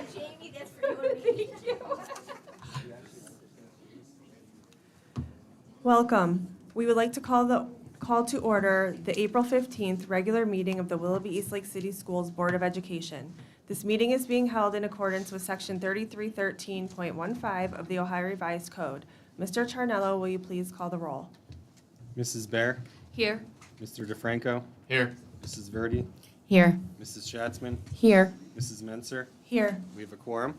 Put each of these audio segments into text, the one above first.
Jamie, that's for you and me. Thank you. Welcome. We would like to call to order the April 15th regular meeting of the Willoughby Eastlake City Schools Board of Education. This meeting is being held in accordance with Section 3313.15 of the Ohio Revised Code. Mr. Charnello, will you please call the roll? Mrs. Bear, Here. Mr. DeFranco, Here. Mrs. Verdi, Here. Mrs. Schatzman, Here. Mrs. Menser. Here. We have a quorum.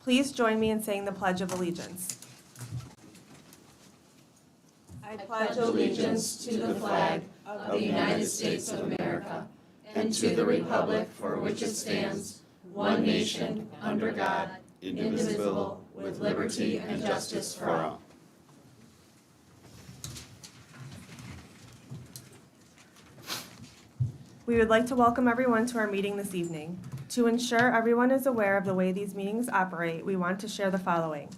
Please join me in saying the Pledge of Allegiance. I pledge allegiance to the flag of the United States of America and to the republic for which it stands, one nation, under God, indivisible, with liberty and justice for all. We would like to welcome everyone to our meeting this evening. To ensure everyone is aware of the way these meetings operate, we want to share the following.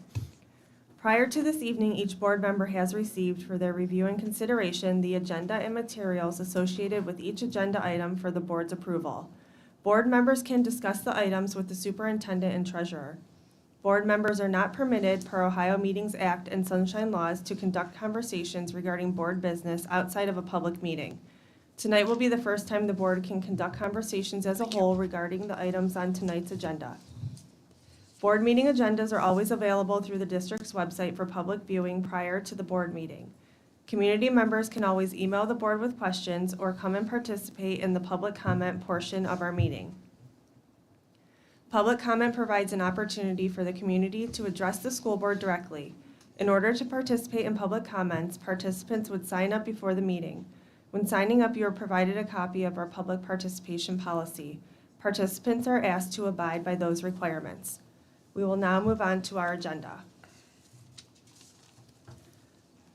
Prior to this evening, each board member has received for their review and consideration the agenda and materials associated with each agenda item for the board's approval. Board members can discuss the items with the superintendent and treasurer. Board members are not permitted, per Ohio Meetings Act and Sunshine Laws, to conduct conversations regarding board business outside of a public meeting. Tonight will be the first time the board can conduct conversations as a whole regarding the items on tonight's agenda. Board meeting agendas are always available through the district's website for public viewing prior to the board meeting. Community members can always email the board with questions or come and participate in the public comment portion of our meeting. Public comment provides an opportunity for the community to address the school board directly. In order to participate in public comments, participants would sign up before the meeting. When signing up, you are provided a copy of our public participation policy. Participants are asked to abide by those requirements. We will now move on to our agenda.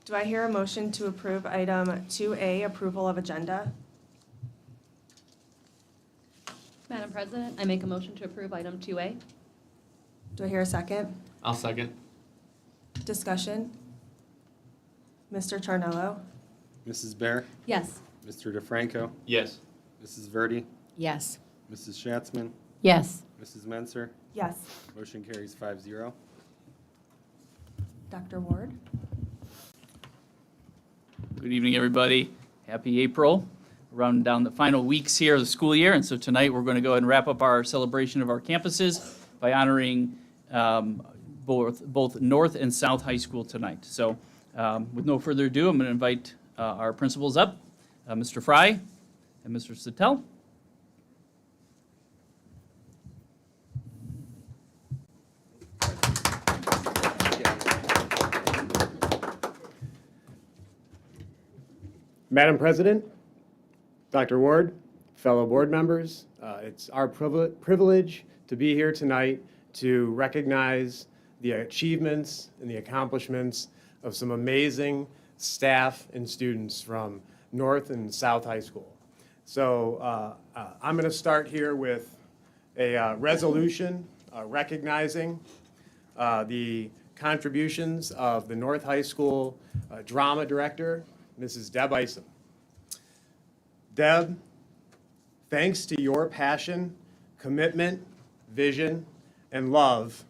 Do I hear a motion to approve item 2A, approval of agenda? Madam President, I make a motion to approve item 2A. Do I hear a second? I'll second. Discussion? Mr. Charnello? Mrs. Bear, Yes. Mr. DeFranco, Yes. Mrs. Verdi, Yes. Mrs. Schatzman, Yes. Mrs. Menser. Yes. Motion carries 5-0. Dr. Ward? Good evening, everybody. Happy April. We're rounding down the final weeks here of the school year, and so tonight we're going to go ahead and wrap up our celebration of our campuses by honoring both North and South High School tonight. So with no further ado, I'm going to invite our principals up, Mr. Fry and Mr. Sattel. Madam President, Dr. Ward, fellow board members, it's our privilege to be here tonight to recognize the achievements and the accomplishments of some amazing staff and students from North and South High School. So I'm going to start here with a resolution recognizing the contributions of the North High School drama director, Mrs. Deb Isom. Deb, thanks to your passion, commitment, vision, and love,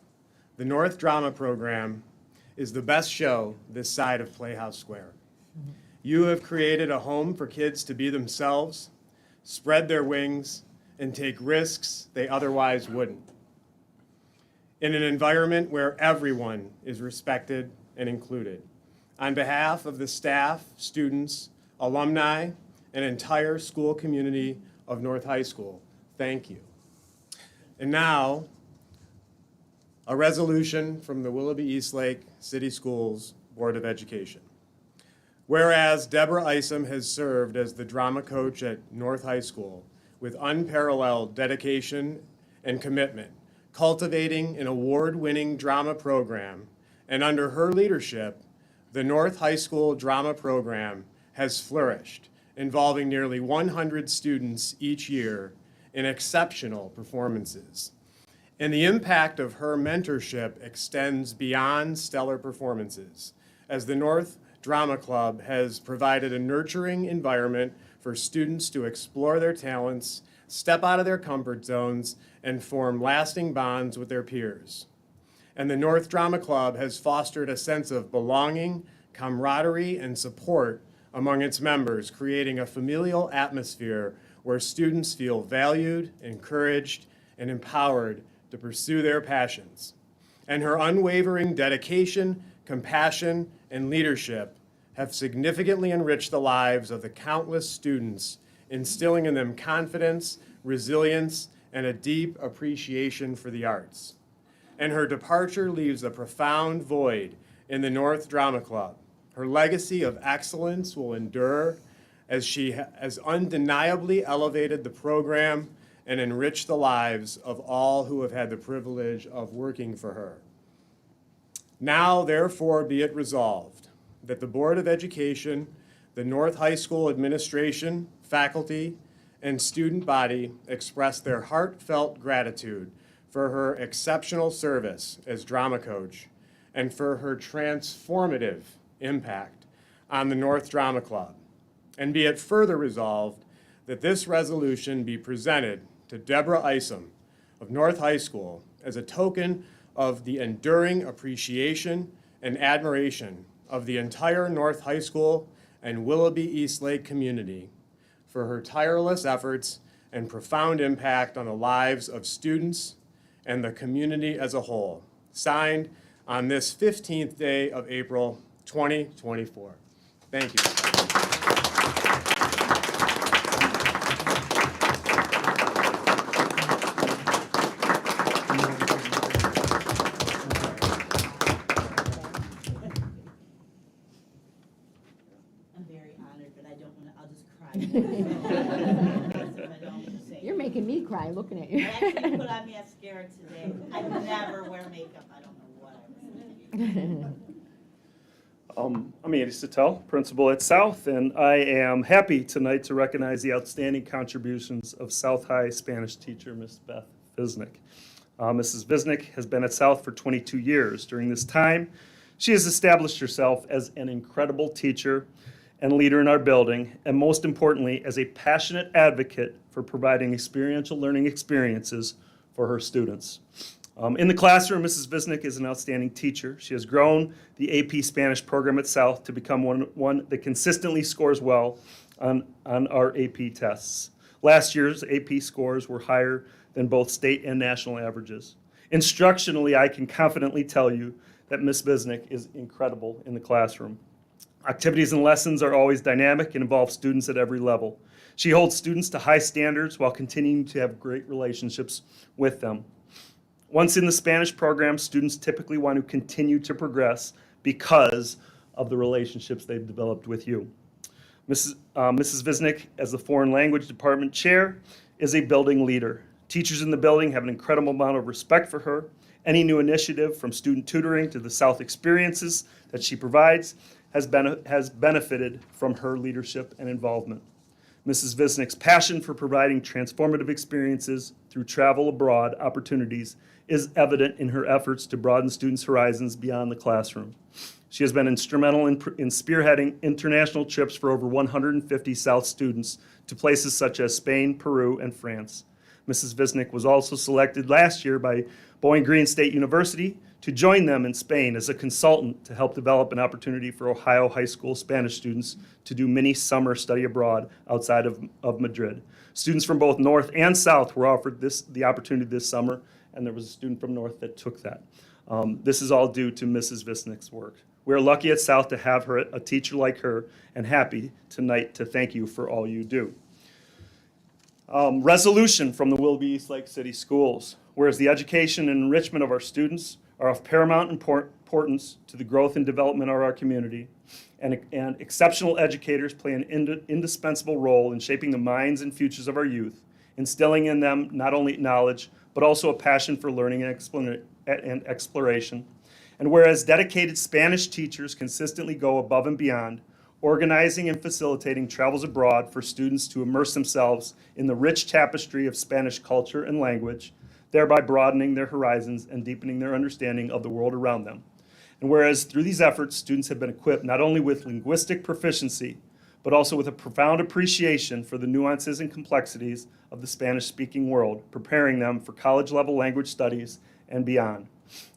the North Drama Program is the best show this side of Playhouse Square. You have created a home for kids to be themselves, spread their wings, and take risks they otherwise wouldn't. In an environment where everyone is respected and included. On behalf of the staff, students, alumni, and entire school community of North High School, thank you. And now, a resolution from the Willoughby Eastlake City Schools Board of Education. Whereas Deborah Isom has served as the drama coach at North High School with unparalleled dedication and commitment, cultivating an award-winning drama program, and under her leadership, the North High School drama program has flourished, involving nearly 100 students each year in exceptional performances. And the impact of her mentorship extends beyond stellar performances, as the North Drama Club has provided a nurturing environment for students to explore their talents, step out of their comfort zones, and form lasting bonds with their peers. And the North Drama Club has fostered a sense of belonging, camaraderie, and support among its members, creating a familial atmosphere where students feel valued, encouraged, and empowered to pursue their passions. And her unwavering dedication, compassion, and leadership have significantly enriched the lives of the countless students, instilling in them confidence, resilience, and a deep appreciation for the arts. And her departure leaves a profound void in the North Drama Club. Her legacy of excellence will endure as she has undeniably elevated the program and enriched the lives of all who have had the privilege of working for her. Now, therefore, be it resolved that the Board of Education, the North High School administration, faculty, and student body express their heartfelt gratitude for her exceptional service as drama coach and for her transformative impact on the North Drama Club. And be it further resolved that this resolution be presented to Deborah Isom of North High School as a token of the enduring appreciation and admiration of the entire North High School and Willoughby Eastlake community for her tireless efforts and profound impact on the lives of students and the community as a whole. Signed on this 15th day of April, 2024. Thank you. I'm very honored, but I don't want to, I'll just cry. So I don't say- You're making me cry looking at you. I actually put on mascara today. I never wear makeup. I don't know what I was thinking. I'm Andy Sattel, principal at South, and I am happy tonight to recognize the outstanding contributions of South High Spanish teacher, Ms. Beth Visnick. Mrs. Visnick has been at South for 22 years. During this time, she has established herself as an incredible teacher and leader in our building, and most importantly, as a passionate advocate for providing experiential learning experiences for her students. In the classroom, Mrs. Visnick is an outstanding teacher. She has grown the AP Spanish program at South to become one that consistently scores well on our AP tests. Last year's AP scores were higher than both state and national averages. Instructionally, I can confidently tell you that Ms. Visnick is incredible in the classroom. Activities and lessons are always dynamic and involve students at every level. She holds students to high standards while continuing to have great relationships with them. Once in the Spanish program, students typically want to continue to progress because of the relationships they've developed with you. Mrs. Visnick, as the Foreign Language Department Chair, is a building leader. Teachers in the building have an incredible amount of respect for her. Any new initiative, from student tutoring to the South experiences that she provides, has benefited from her leadership and involvement. Mrs. Visnick's passion for providing transformative experiences through travel abroad opportunities is evident in her efforts to broaden students' horizons beyond the classroom. She has been instrumental in spearheading international trips for over 150 South students to places such as Spain, Peru, and France. Mrs. Visnick was also selected last year by Bowling Green State University to join them in Spain as a consultant to help develop an opportunity for Ohio high school Spanish students to do mini summer study abroad outside of Madrid. Students from both North and South were offered the opportunity this summer, and there was a student from North that took that. This is all due to Mrs. Visnick's work. We're lucky at South to have her, a teacher like her, and happy tonight to thank you for all you do. Resolution from the Willoughby Eastlake City Schools. Whereas the education and enrichment of our students are of paramount importance to the growth and development of our community, and exceptional educators play an indispensable role in shaping the minds and futures of our youth, instilling in them not only knowledge, but also a passion for learning and exploration. And whereas dedicated Spanish teachers consistently go above and beyond, organizing and facilitating travels abroad for students to immerse themselves in the rich tapestry of Spanish culture and language, thereby broadening their horizons and deepening their understanding of the world around them. And whereas through these efforts, students have been equipped not only with linguistic proficiency, but also with a profound appreciation for the nuances and complexities of the Spanish-speaking world, preparing them for college-level language studies and beyond.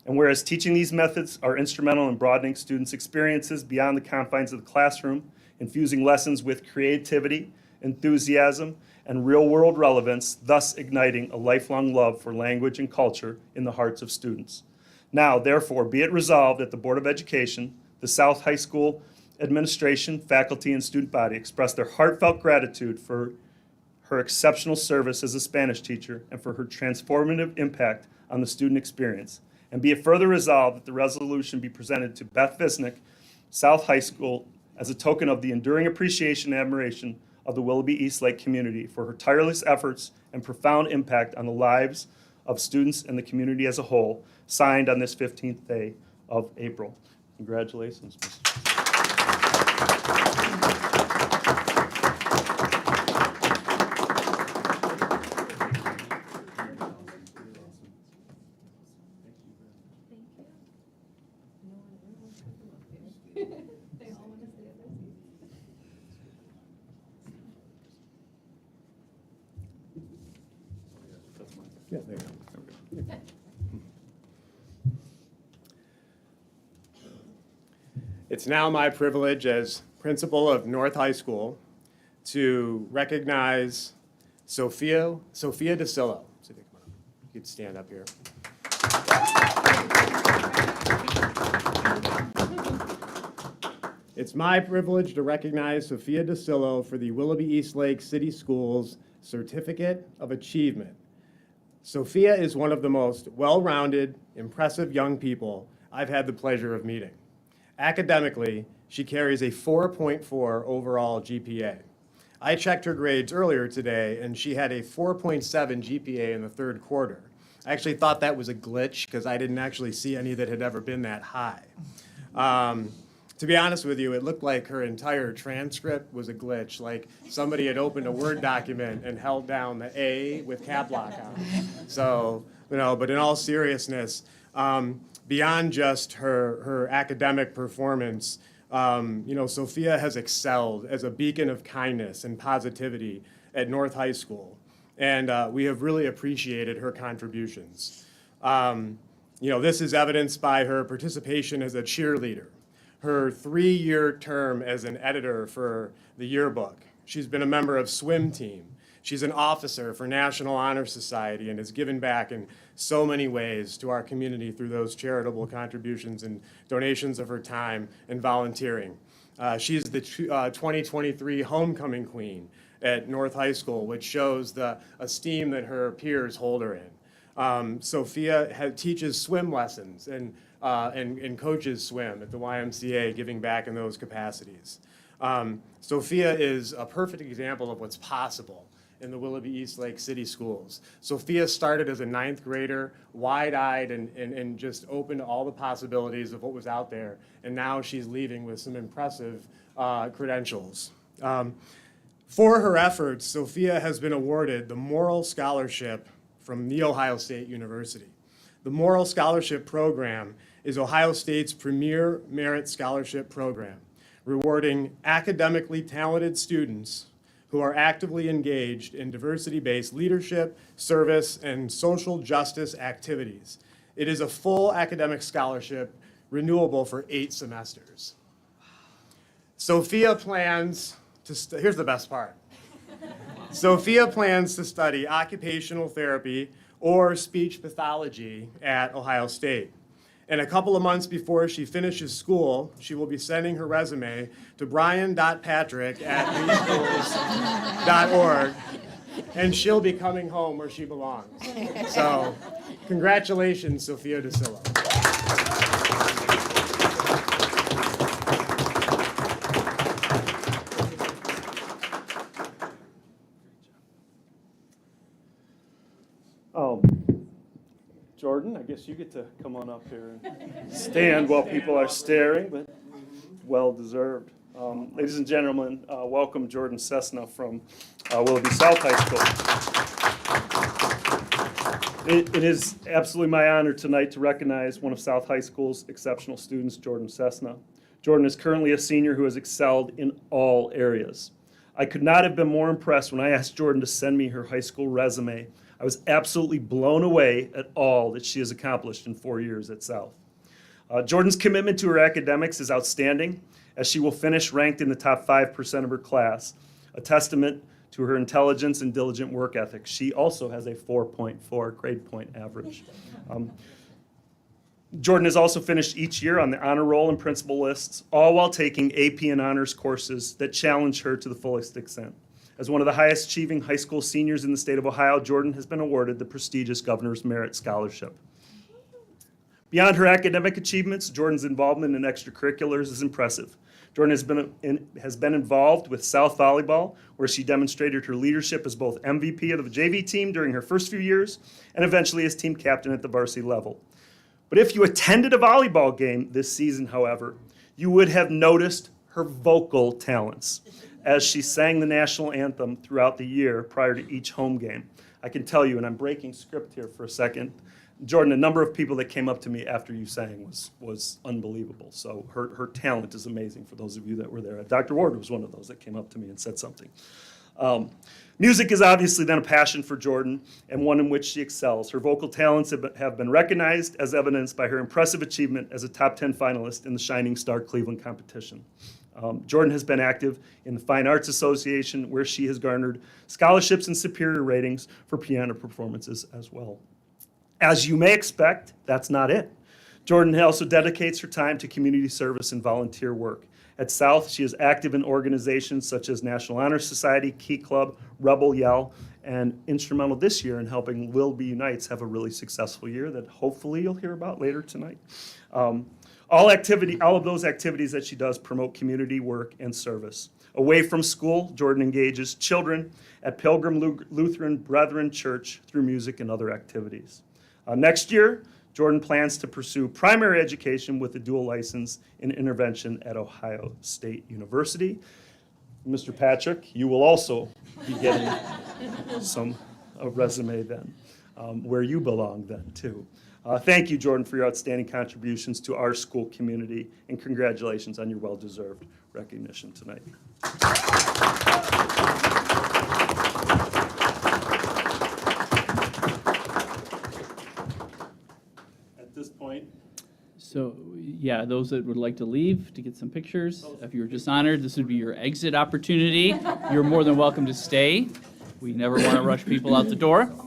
And whereas teaching these methods are instrumental in broadening students' experiences beyond the confines of the classroom, infusing lessons with creativity, enthusiasm, and real-world relevance, thus igniting a lifelong love for language and culture in the hearts of students. Now, therefore, be it resolved that the Board of Education, the South High School administration, faculty, and student body express their heartfelt gratitude for her exceptional service as a Spanish teacher and for her transformative impact on the student experience. And be it further resolved that the resolution be presented to Beth Visnick, South High School, as a token of the enduring appreciation and admiration of the Willoughby Eastlake community for her tireless efforts and profound impact on the lives of students and the community as a whole, signed on this 15th day of April. Congratulations, Mr. Yeah, there you go. It's now my privilege as principal of North High School to recognize Sophia DeSillo. So you could stand up here. It's my privilege to recognize Sophia DeSillo for the Willoughby Eastlake City Schools Certificate of Achievement. Sophia is one of the most well-rounded, impressive young people I've had the pleasure of meeting. Academically, she carries a 4.4 overall GPA. I checked her grades earlier today, and she had a 4.7 GPA in the third quarter. I actually thought that was a glitch because I didn't actually see any that had ever been that high. To be honest with you, it looked like her entire transcript was a glitch, like somebody had opened a Word document and held down the A with cap lock on it. So, but in all seriousness, beyond just her academic performance, Sophia has excelled as a beacon of kindness and positivity at North High School, and we have really appreciated her contributions. This is evidenced by her participation as a cheerleader, her 3-year term as an editor for the yearbook. She's been a member of swim team. She's an officer for National Honor Society and has given back in so many ways to our community through those charitable contributions and donations of her time and volunteering. She's the 2023 Homecoming Queen at North High School, which shows the esteem that her peers hold her in. Sophia teaches swim lessons and coaches swim at the YMCA, giving back in those capacities. Sophia is a perfect example of what's possible in the Willoughby Eastlake City Schools. Sophia started as a 9th grader, wide-eyed and just open to all the possibilities of what was out there, and now she's leaving with some impressive credentials. For her efforts, Sophia has been awarded the Morrill Scholarship from The Ohio State University. The Morrill Scholarship Program is Ohio State's premier merit scholarship program, rewarding academically talented students who are actively engaged in diversity-based leadership, service, and social justice activities. It is a full academic scholarship, renewable for 8 semesters. Sophia plans to, here's the best part. Sophia plans to study occupational therapy or speech pathology at Ohio State. And a couple of months before she finishes school, she will be sending her resume to brian.patrick@leeschools.org, and she'll be coming home where she belongs. So, congratulations, Sophia DeSillo. Jordan, I guess you get to come on up here and stand while people are staring, but well-deserved. Ladies and gentlemen, welcome Jordan Cessna from Willoughby South High School. It is absolutely my honor tonight to recognize one of South High School's exceptional students, Jordan Cessna. Jordan is currently a senior who has excelled in all areas. I could not have been more impressed when I asked Jordan to send me her high school resume. I was absolutely blown away at all that she has accomplished in 4 years at South. Jordan's commitment to her academics is outstanding, as she will finish ranked in the top 5% of her class, a testament to her intelligence and diligent work ethic. She also has a 4.4 grade point average. Jordan has also finished each year on the honor roll and principal lists, all while taking AP and honors courses that challenge her to the fullest extent. As one of the highest achieving high school seniors in the state of Ohio, Jordan has been awarded the prestigious Governor's Merit Scholarship. Beyond her academic achievements, Jordan's involvement in extracurriculars is impressive. Jordan has been involved with South Volleyball, where she demonstrated her leadership as both MVP of the JV team during her first few years and eventually as team captain at the varsity level. But if you attended a volleyball game this season, however, you would have noticed her vocal talents as she sang the national anthem throughout the year prior to each home game. I can tell you, and I'm breaking script here for a second, Jordan, the number of people that came up to me after you sang was unbelievable. So her talent is amazing for those of you that were there. Dr. Ward was one of those that came up to me and said something. Music is obviously then a passion for Jordan and one in which she excels. Her vocal talents have been recognized as evidenced by her impressive achievement as a top 10 finalist in the Shining Star Cleveland competition. Jordan has been active in the Fine Arts Association, where she has garnered scholarships and superior ratings for piano performances as well. As you may expect, that's not it. Jordan also dedicates her time to community service and volunteer work. At South, she is active in organizations such as National Honor Society, Key Club, Rebel Yell, and instrumental this year in helping Wilby Unites have a really successful year that hopefully you'll hear about later tonight. All of those activities that she does promote community work and service. Away from school, Jordan engages children at Pilgrim Lutheran Brethren Church through music and other activities. Next year, Jordan plans to pursue primary education with a dual license in intervention at Ohio State University. Mr. Patrick, you will also be getting a resume then, where you belong then too. Thank you, Jordan, for your outstanding contributions to our school community, and congratulations on your well-deserved recognition tonight. At this point, So, yeah, those that would like to leave to get some pictures, if you were just honored, this would be your exit opportunity. You're more than welcome to stay. We never want to rush people out the door. Thank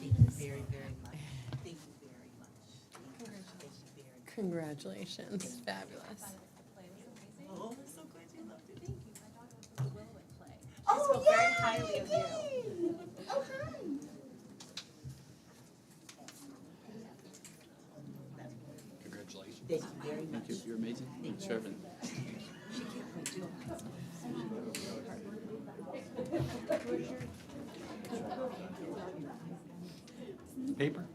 you very, very much. Thank you very much. Congratulations, fabulous. Oh, that's so good. You loved it. Thank you. Oh, spoke very highly of you. Oh, hi. Congratulations. Thank you very much. You're amazing. Shervin. Paper?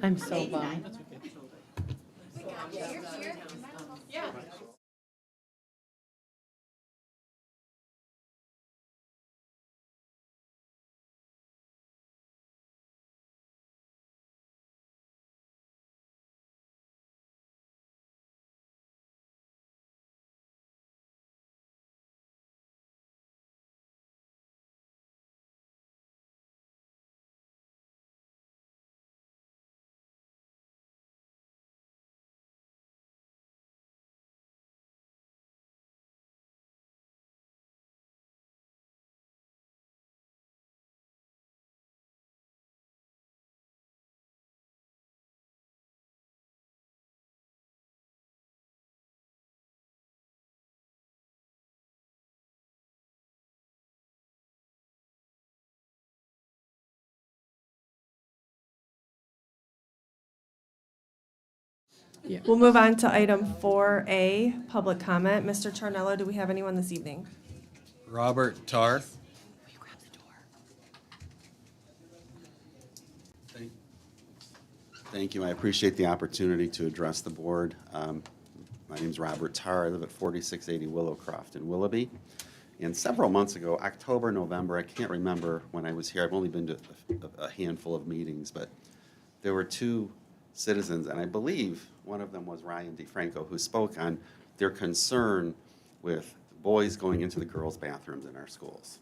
I'm so bummed. We'll move on to item 4A, public comment. Mr. Charnello, do we have anyone this evening? Robert Tarr. Thank you. I appreciate the opportunity to address the board. My name is Robert Tarr. I live at 4680 Willowcroft in Willoughby. And several months ago, October, November, I can't remember when I was here, I've only been to a handful of meetings, but there were two citizens, and I believe one of them was Ryan DeFranco, who spoke on their concern with boys going into the girls' bathrooms in our schools.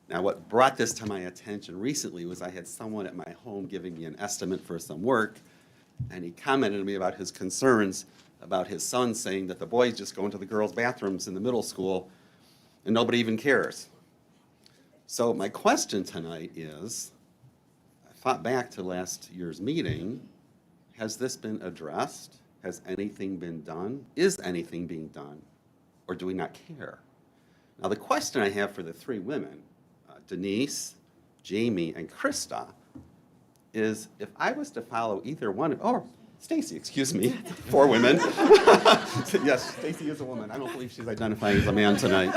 Now, what brought this to my attention recently was I had someone at my home giving me an estimate for some work, and he commented to me about his concerns about his son saying that the boys just go into the girls' bathrooms in the middle school and nobody even cares. So my question tonight is, I thought back to last year's meeting, has this been addressed? Has anything been done? Is anything being done? Or do we not care? Now, the question I have for the three women, Denise, Jamie, and Krista, is if I was to follow either one of, or Stacy, excuse me, 4 women. Yes, Stacy is a woman. I don't believe she's identifying as a man tonight.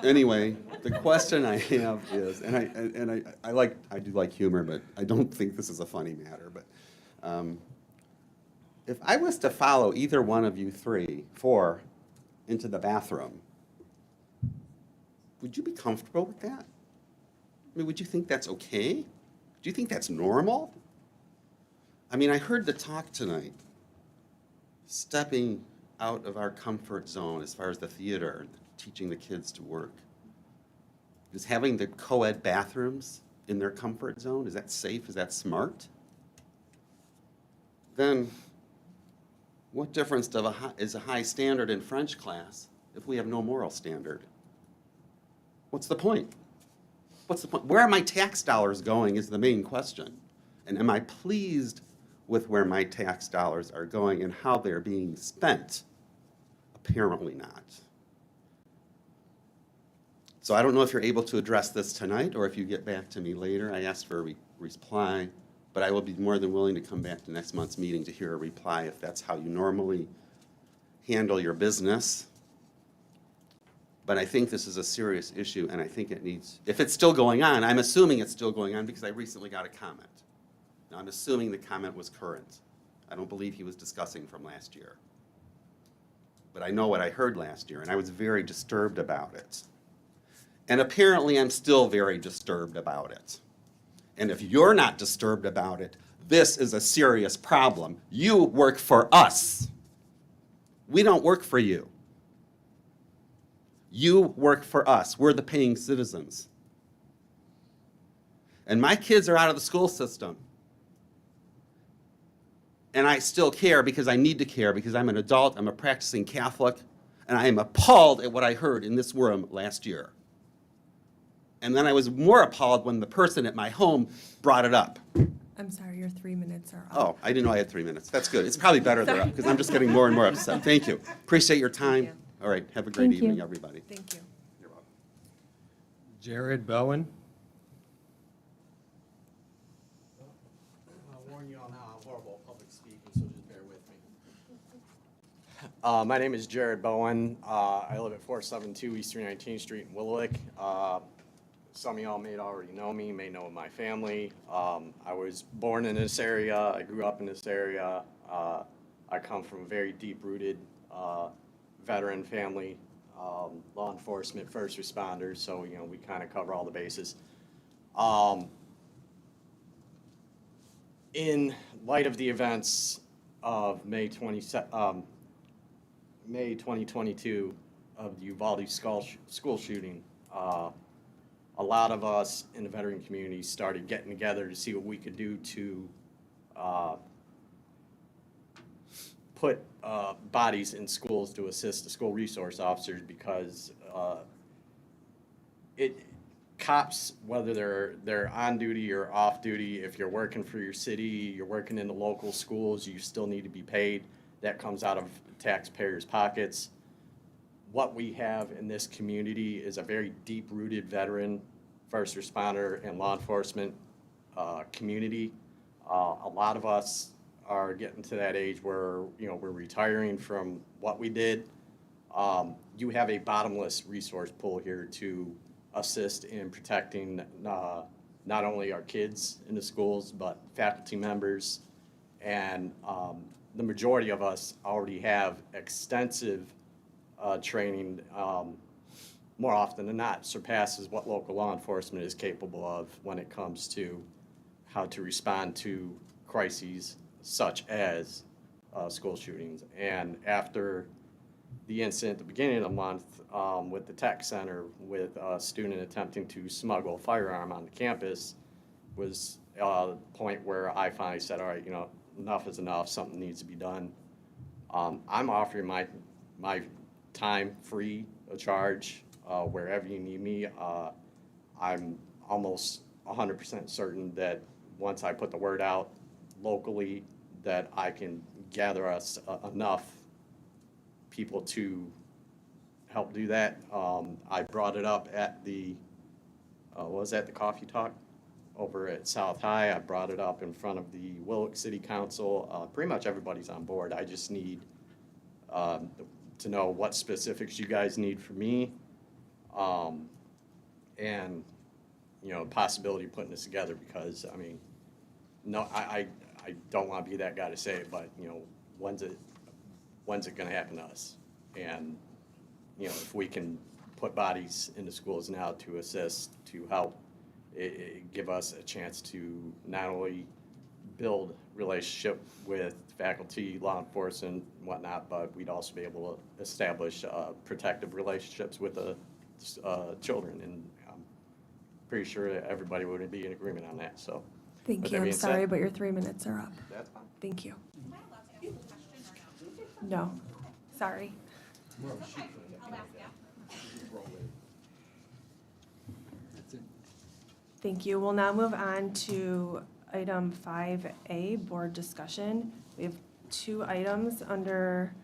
Anyway, the question I have is, and I do like humor, but I don't think this is a funny matter, but if I was to follow either one of you 4 into the bathroom, would you be comfortable with that? I mean, would you think that's okay? Do you think that's normal? I mean, I heard the talk tonight, stepping out of our comfort zone as far as the theater, teaching the kids to work. Is having the co-ed bathrooms in their comfort zone, is that safe? Is that smart? Then what difference is a high standard in French class if we have no moral standard? What's the point? What's the point? Where are my tax dollars going is the main question. And am I pleased with where my tax dollars are going and how they're being spent? Apparently not. So I don't know if you're able to address this tonight or if you get back to me later. I asked for a reply, but I will be more than willing to come back to next month's meeting to hear a reply if that's how you normally handle your business. But I think this is a serious issue, and I think it needs, if it's still going on, I'm assuming it's still going on because I recently got a comment. Now, I'm assuming the comment was current. I don't believe he was discussing from last year. But I know what I heard last year, and I was very disturbed about it. And apparently, I'm still very disturbed about it. And if you're not disturbed about it, this is a serious problem. You work for us. We don't work for you. You work for us. We're the paying citizens. And my kids are out of the school system. And I still care because I need to care because I'm an adult, I'm a practicing Catholic, and I am appalled at what I heard in this room last year. And then I was more appalled when the person at my home brought it up. I'm sorry, your 3 minutes are up. Oh, I didn't know I had 3 minutes. That's good. It's probably better they're up because I'm just getting more and more upset. Thank you. Appreciate your time. you. All right, have a great Thank you. evening, everybody. Thank you. You're welcome. Jared Bowen. I'll warn you all now, I'm horrible at public speaking, so just bear with me. My name is Jared Bowen. I live at 472 East 319th Street in Willowick. Some of y'all may already know me, may know my family. I was born in this area. I grew up in this area. I come from a very deep-rooted veteran family, law enforcement, first responders, so, you know, we kind of cover all the bases. In light of the events of May 2022 of the Uvalde school shooting, a lot of us in the veteran community started getting together to see what we could do to put bodies in schools to assist the school resource officers because cops, whether they're on duty or off duty, if you're working for your city, you're working in the local schools, you still need to be paid. That comes out of taxpayers' pockets. What we have in this community is a very deep-rooted veteran, first responder, and law enforcement community. A lot of us are getting to that age where, you know, we're retiring from what we did. You have a bottomless resource pool here to assist in protecting not only our kids in the schools, but faculty members. And the majority of us already have extensive training, more often than not, surpasses what local law enforcement is capable of when it comes to how to respond to crises such as school shootings. And after the incident at the beginning of the month with the tech center, with a student attempting to smuggle a firearm on the campus, was the point where I finally said, all right, enough is enough, something needs to be done. I'm offering my time free of charge wherever you need me. I'm almost 100% certain that once I put the word out locally, that I can gather us enough people to help do that. I brought it up at the Coffee Talk over at South High. I brought it up in front of the Willock City Council. Pretty much everybody's on board. I just need to know what specifics you guys need from me, and possibility of putting this together, because I don't want to be that guy to say it, but when's it going to happen to us? And if we can put bodies into schools now to assist, to help, it give us a chance to not only build relationship with faculty, law enforcement, and whatnot, but we'd also be able to establish protective relationships with the children. And I'm pretty sure that everybody would be in agreement on that. So, Thank with you. that I'm being sorry, said- but your 3 minutes are up. That's fine. Thank you. Am I allowed to ask a question or no? No, sorry. I'll ask after. Thank you. We'll now move on to item 5A, board discussion. We have 2 items under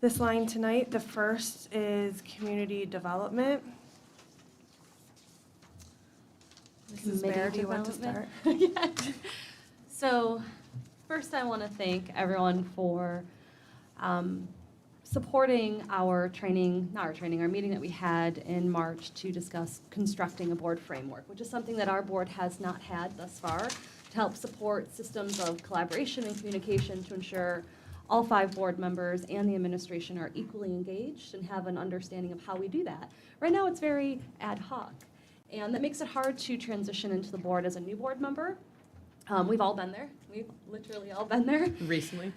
this line tonight. The first is community development. Mrs. Bear, do you want to start? Yeah. So first, I want to thank everyone for supporting our meeting that we had in March to discuss constructing a board framework, which is something that our board has not had thus far, to help support systems of collaboration and communication to ensure all 5 board members and the administration are equally engaged and have an understanding of how we do that. Right now, it's very ad hoc, and that makes it hard to transition into the board as a new board member. We've all been there. We've literally all been there. Recently.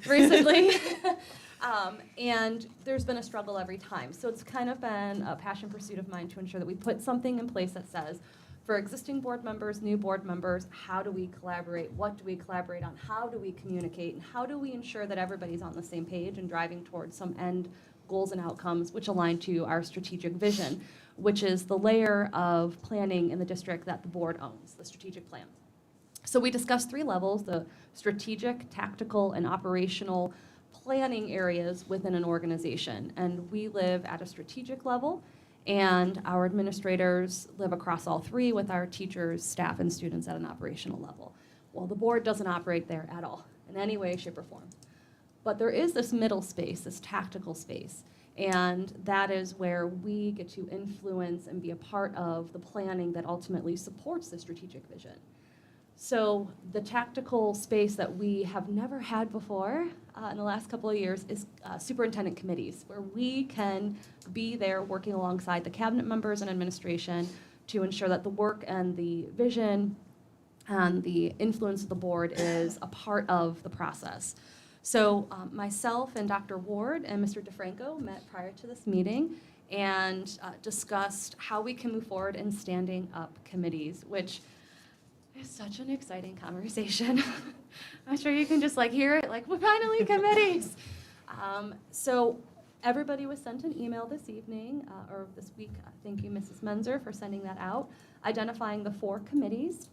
And there's been a struggle every time. So it's kind of been a passion pursuit of mine to ensure that we put something in place that says, for existing board members, new board members, how do we collaborate? What do we collaborate on? How do we communicate? And how do we ensure that everybody's on the same page and driving towards some end goals and outcomes which align to our strategic vision, which is the layer of planning in the district that the board owns, the strategic plan. So we discussed 3 levels: the strategic, tactical, and operational planning areas within an organization. And we live at a strategic level, and our administrators live across all 3 with our teachers, staff, and students at an operational level. Well, the board doesn't operate there at all in any way, shape, or form. But there is this middle space, this tactical space, and that is where we get to influence and be a part of the planning that ultimately supports the strategic vision. So the tactical space that we have never had before in the last couple of years is superintendent committees, where we can be there working alongside the cabinet members and administration to ensure that the work and the vision and the influence of the board is a part of the process. So myself and Dr. Ward and Mr. DeFranco met prior to this meeting and discussed how we can move forward in standing up committees, which is such an exciting conversation. I'm sure you can just hear it, well, finally committees. So everybody was sent an email this evening, or this week. Thank you, Mrs. Menzer, for sending that out, identifying the 4 committees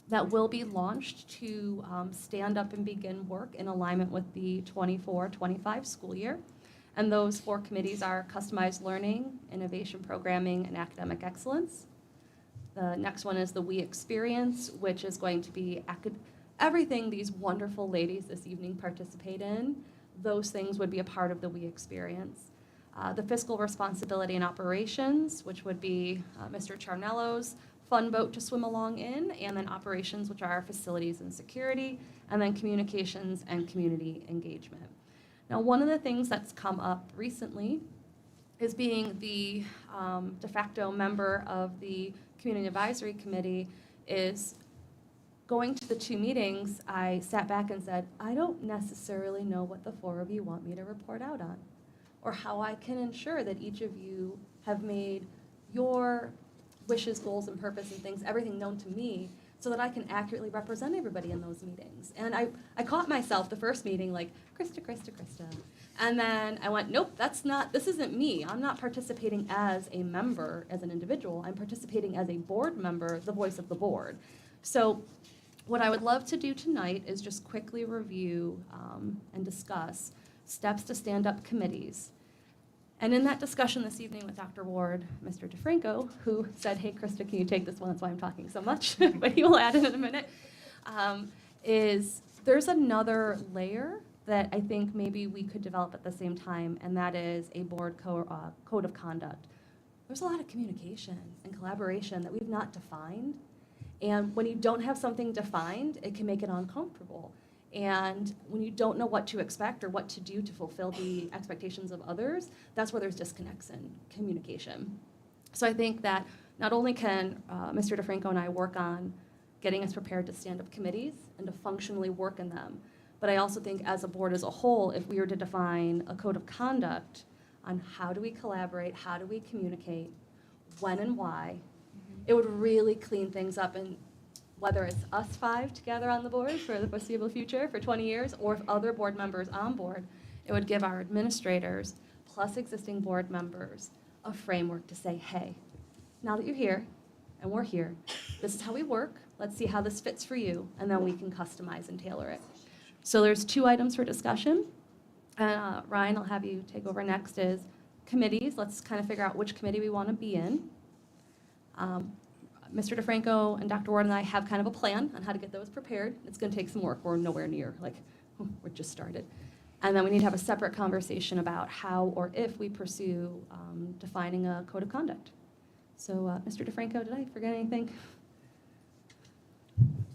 that will be launched to stand up and begin work in alignment with the 24-25 school year. And those 4 committees are customized learning, innovation programming, and academic excellence. The next one is the We Experience, which is going to be everything these wonderful ladies this evening participate in. Those things would be a part of the We Experience. The Fiscal Responsibility and Operations, which would be Mr. Charnello's fun boat to swim along in, and then operations, which are our facilities and security, and then communications and community engagement. Now, one of the things that's come up recently is being the de facto member of the Community Advisory Committee is going to the 2 meetings, I sat back and said, I don't necessarily know what the 4 of you want me to report out on, or how I can ensure that each of you have made your wishes, goals, and purpose and things, everything known to me, so that I can accurately represent everybody in those meetings. And I caught myself the first meeting like, Krista, Krista, Krista. And then I went, nope, this isn't me. I'm not participating as a member, as an individual. I'm participating as a board member, the voice of the board. So what I would love to do tonight is just quickly review and discuss steps to stand up committees. And in that discussion this evening with Dr. Ward, Mr. DeFranco, who said, hey, Krista, can you take this one? That's why I'm talking so much, but he will add in a minute, is there's another layer that I think maybe we could develop at the same time, and that is a board code of conduct. There's a lot of communication and collaboration that we've not defined. And when you don't have something defined, it can make it uncomfortable. And when you don't know what to expect or what to do to fulfill the expectations of others, that's where there's disconnects in communication. So I think that not only can Mr. DeFranco and I work on getting us prepared to stand up committees and to functionally work in them, but I also think as a board as a whole, if we were to define a code of conduct on how do we collaborate, how do we communicate, when and why, it would really clean things up. And whether it's us 5 together on the board for the foreseeable future for 20 years, or if other board members on board, it would give our administrators plus existing board members a framework to say, hey, now that you're here and we're here, this is how we work. Let's see how this fits for you, and then we can customize and tailor it. So there's 2 items for discussion. Ryan, I'll have you take over next is committees. Let's kind of figure out which committee we want to be in. Mr. DeFranco and Dr. Ward and I have kind of a plan on how to get those prepared. It's going to take some work. We're nowhere near, we're just started. And then we need to have a separate conversation about how or if we pursue defining a code of conduct. So, Mr. DeFranco, did I forget anything?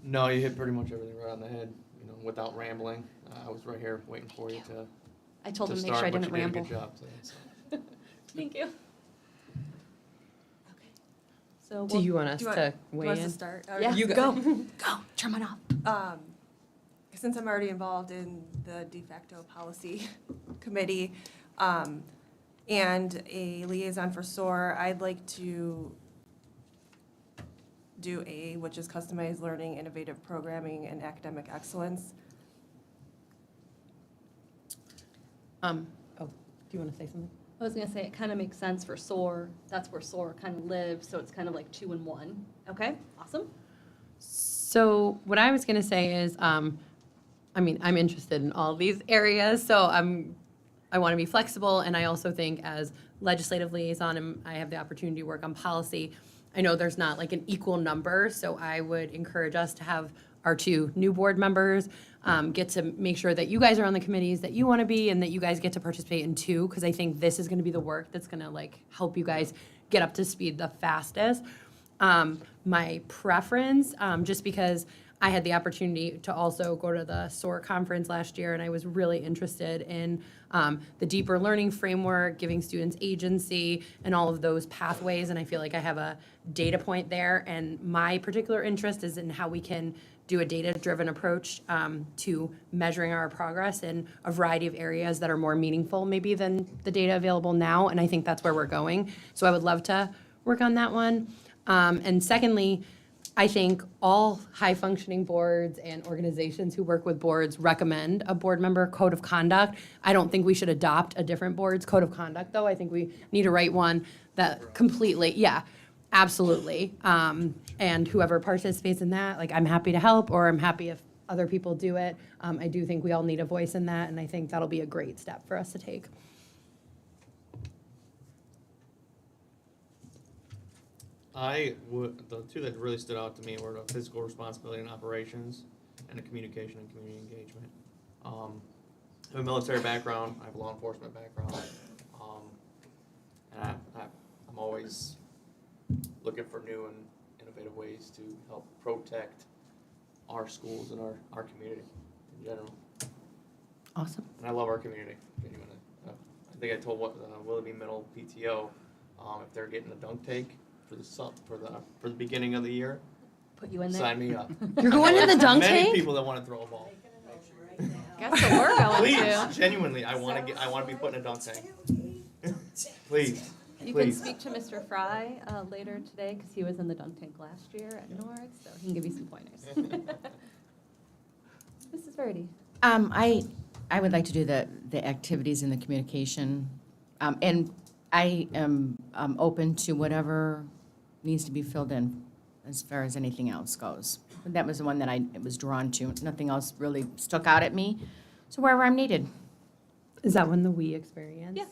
No, you hit pretty much everything right on the head, without rambling. I was right here waiting for you to I told to him to make sure I start, didn't but you did a ramble. good job today, so. Thank you. So Do you want us to Do weigh you want us in? to start? Yeah, You go. go. Go. Turn mine off. Since I'm already involved in the de facto policy committee and a liaison for SOAR, I'd like to do A, which is customized learning, innovative programming, and academic excellence. Oh, do you want to say something? I was going to say it kind of makes sense for SOAR. That's where SOAR kind of lives, so it's kind of like 2 in 1. Okay, awesome. So what I was going to say is, I'm interested in all these areas, so I want to be flexible, and I also think as legislative liaison, and I have the opportunity to work on policy, I know there's not like an equal number, so I would encourage us to have our 2 new board members get to make sure that you guys are on the committees that you want to be, and that you guys get to participate in 2, because I think this is going to be the work that's going to help you guys get up to speed the fastest. My preference, just because I had the opportunity to also go to the SOAR conference last year, and I was really interested in the deeper learning framework, giving students agency, and all of those pathways, and I feel like I have a data point there, and my particular interest is in how we can do a data-driven approach to measuring our progress in a variety of areas that are more meaningful maybe than the data available now, and I think that's where we're going. So I would love to work on that one. And secondly, I think all high-functioning boards and organizations who work with boards recommend a board member code of conduct. I don't think we should adopt a different board's code of conduct, though. I think we need to write one that completely, yeah, absolutely. And whoever participates in that, I'm happy to help, or I'm happy if other people do it. I do think we all need a voice in that, and I think that'll be a great step for us to take. The 2 that really stood out to me were the physical responsibility and operations and the communication and community engagement. I have a military background, I have a law enforcement background, and I'm always looking for new and innovative ways to help protect our schools and our community in general. Awesome. And I love our community, genuinely. I think I told what Willoughby Middle PTO, if they're getting a dunk tank for the beginning of the year, Put you in there. sign me up. You're going in the dunk Many tank? people that want to throw a ball. Guess what we're going Please, to. genuinely, I want to be put in a dunk tank. Please. You can Please. speak to Mr. Fry later today, because he was in the dunk tank last year at North, so he can give you some pointers. Mrs. Verdi. I would like to do the activities and the communication. And I am open to whatever needs to be filled in as far as anything else goes. But that was the one that I was drawn to. Nothing else really stuck out at me. So wherever I'm needed. Is that one the we experience? Yeah.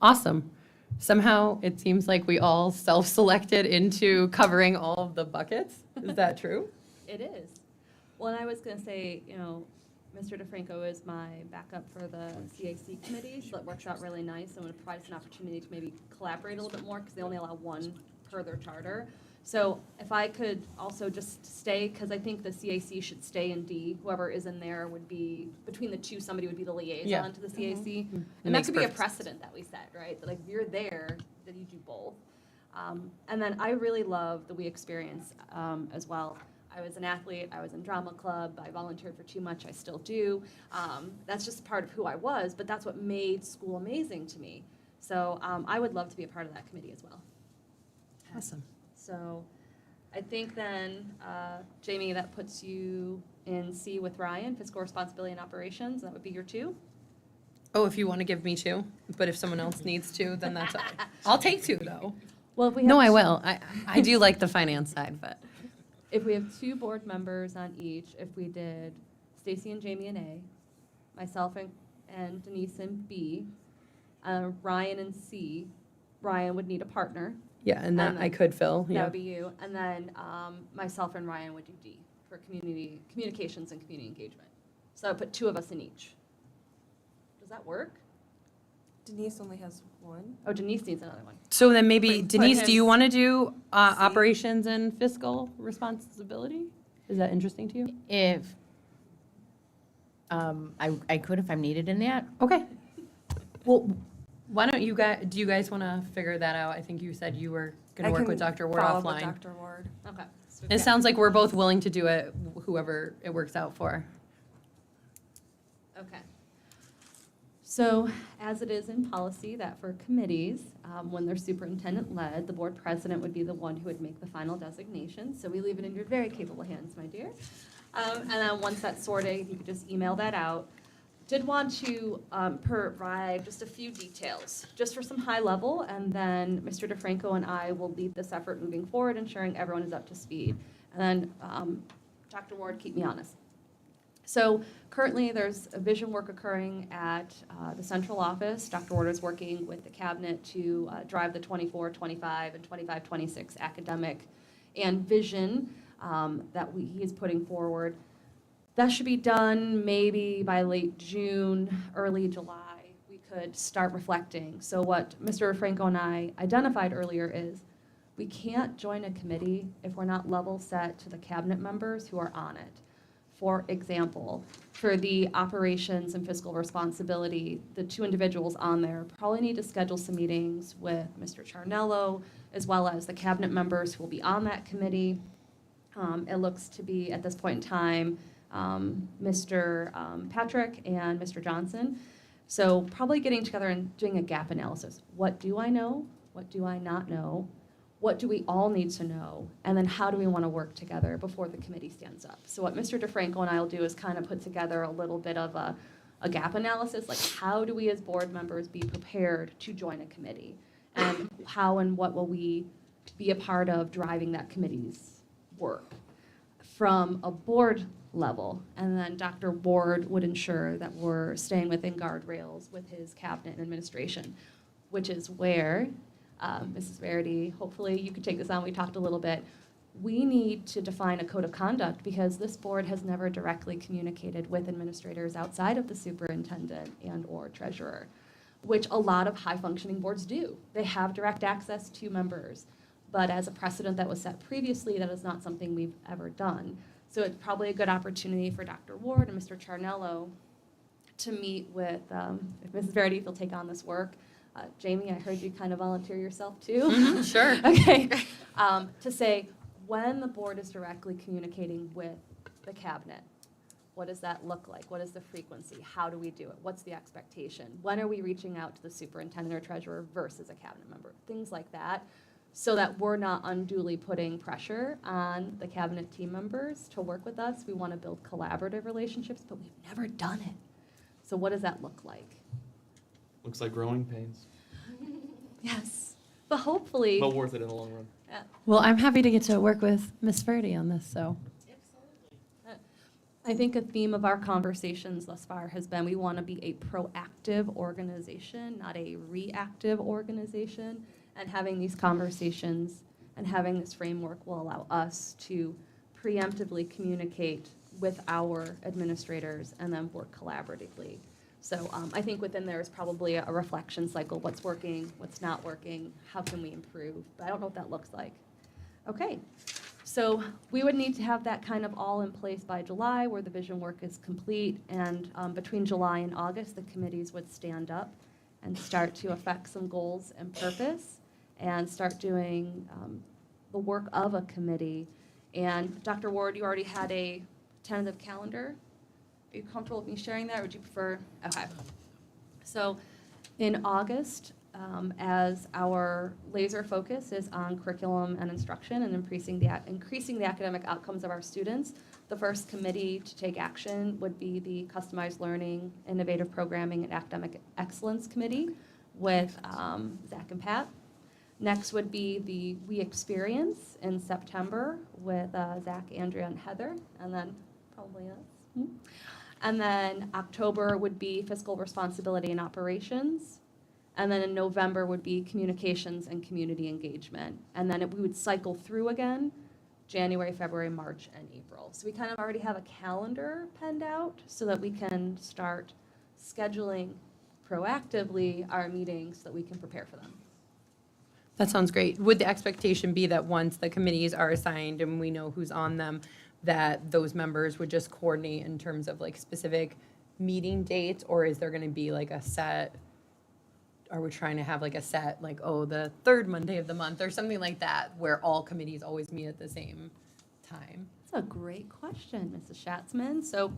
Awesome. Somehow it seems like we all self-selected into covering all of the buckets. Is that true? It is. Well, and I was going to say, Mr. DeFranco is my backup for the CAC committee, so it works out really nice. And it provides an opportunity to maybe collaborate a little bit more, because they only allow one per their charter. So if I could also just stay, because I think the CAC should stay in D. Whoever is in there would be, between the two, somebody would be the liaison Yeah. to the CAC. It And that makes could be a perfect precedent that we set, right? That like if you're there, then you do both. And then I really love the We Experience as well. I was an athlete, I was in drama club, I volunteered for Too Much, I still do. That's just part of who I was, but that's what made school amazing to me. So I would love to be a part of that committee as well. Awesome. So I think then, Jamie, that puts you in C with Ryan, fiscal responsibility and operations. That would be your 2. Oh, if you want to give me 2, but if someone else needs 2, then that's all right. I'll take 2 though. Well, if we have No, I will. I do like the finance side, but. If we have 2 board members on each, if we did Stacy and Jamie in A, myself and Denise in B, Ryan in C, Ryan would need a partner. Yeah, and that And I could fill, That yeah. would be you. And then myself and Ryan would do D for communications and community engagement. So I would put 2 of us in each. Does that work? Denise only has one. Oh, Denise needs another one. So then maybe, Wait, Denise, put do you his want to do operations and fiscal responsibility? Is that interesting to you? If, I could if I'm needed in that. Okay. Well, why don't you guys, do you guys want to figure that out? I think you said you were going to work with Dr. Ward Follow up with offline. Dr. Ward. Okay. So It sounds like we're both willing to do it, whoever it works out for. Okay. So, as it is in policy that for committees, when they're superintendent-led, the board president would be the one who would make the final designation. So we leave it in your very capable hands, my dear. And then once that's sorted, you could just email that out. Did want to provide just a few details, just for some high level, and then Mr. DeFranco and I will lead this effort moving forward, ensuring everyone is up to speed. And then Dr. Ward, keep me honest. So currently, there's a vision work occurring at the central office. Dr. Ward is working with the cabinet to drive the 24, 25, and 25, 26 academic and vision that he is putting forward. That should be done maybe by late June, early July. We could start reflecting. So what Mr. Franco and I identified earlier is we can't join a committee if we're not level set to the cabinet members who are on it. For example, for the operations and fiscal responsibility, the 2 individuals on there probably need to schedule some meetings with Mr. Charnello, as well as the cabinet members who will be on that committee. It looks to be, at this point in time, Mr. Patrick and Mr. Johnson. So probably getting together and doing a gap analysis. What do I know? What do I not know? What do we all need to know? And then how do we want to work together before the committee stands up? So what Mr. DeFranco and I will do is kind of put together a little bit of a gap analysis, like how do we as board members be prepared to join a committee? And how and what will we be a part of driving that committee's work from a board level? And then Dr. Ward would ensure that we're staying within guardrails with his cabinet and administration, which is where Mrs. Verity, hopefully you could take this on, we talked a little bit. We need to define a code of conduct because this board has never directly communicated with administrators outside of the superintendent and or treasurer, which a lot of high-functioning boards do. They have direct access to members, but as a precedent that was set previously, that is not something we've ever done. So it's probably a good opportunity for Dr. Ward and Mr. Charnello to meet with, if Mrs. Verity, if you'll take on this work. Jamie, I heard you kind of volunteer yourself too. Sure. Okay. To say, when the board is directly communicating with the cabinet, what does that look like? What is the frequency? How do we do it? What's the expectation? When are we reaching out to the superintendent or treasurer versus a cabinet member? Things like that, so that we're not unduly putting pressure on the cabinet team members to work with us. We want to build collaborative relationships, but we've never done it. So what does that look like? Looks like growing pains, Yes, but hopefully. but worth it in the long run. Well, I'm happy to get to work with Miss Verdi on this, so. I think a theme of our conversations thus far has been we want to be a proactive organization, not a reactive organization. And having these conversations and having this framework will allow us to preemptively communicate with our administrators and then work collaboratively. So I think within there is probably a reflection cycle, what's working, what's not working, how can we improve? But I don't know what that looks like. Okay. So we would need to have that kind of all in place by July, where the vision work is complete, and between July and August, the committees would stand up and start to affect some goals and purpose, and start doing the work of a committee. And Dr. Ward, you already had a tentative calendar. Are you comfortable with me sharing that, or would you prefer? Okay. So in August, as our laser focus is on curriculum and instruction and increasing the academic outcomes of our students, the first committee to take action would be the Customized Learning, Innovative Programming, and Academic Excellence Committee with Zach and Pat. Next would be the We Experience in September with Zach, Andrea, and Heather, and then probably us. And then October would be Fiscal Responsibility and Operations. And then in November would be Communications and Community Engagement. And then we would cycle through again, January, February, March, and April. So we kind of already have a calendar penned out so that we can start scheduling proactively our meetings so that we can prepare for them. That sounds great. Would the expectation be that once the committees are assigned and we know who's on them, that those members would just coordinate in terms of like specific meeting dates? Or is there going to be like a set, are we trying to have like a set, like, oh, the third Monday of the month or something like that, where all committees always meet at the same time? That's a great question, Mrs. Schatzman. So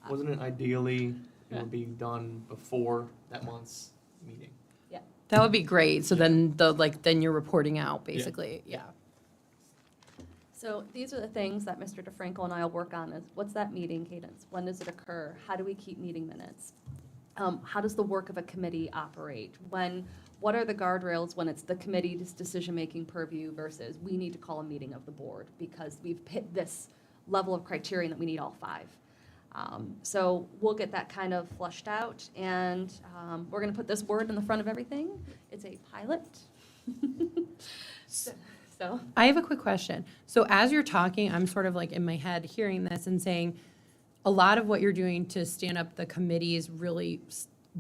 Wasn't it ideally it would be done before that month's meeting? yeah. That would be great. So then then you're reporting out, basically. Yeah. So these are the things that Mr. DeFranco and I will work on is what's that meeting cadence? When does it occur? How do we keep meeting minutes? How does the work of a committee operate? What are the guardrails when it's the committee's decision-making purview versus we need to call a meeting of the board because we've hit this level of criterion that we need all five. So we'll get that kind of flushed out, and we're going to put this word in the front of everything. It's a pilot. So I have a quick question. So as you're talking, I'm sort of like in my head hearing this and saying, a lot of what you're doing to stand up the committees really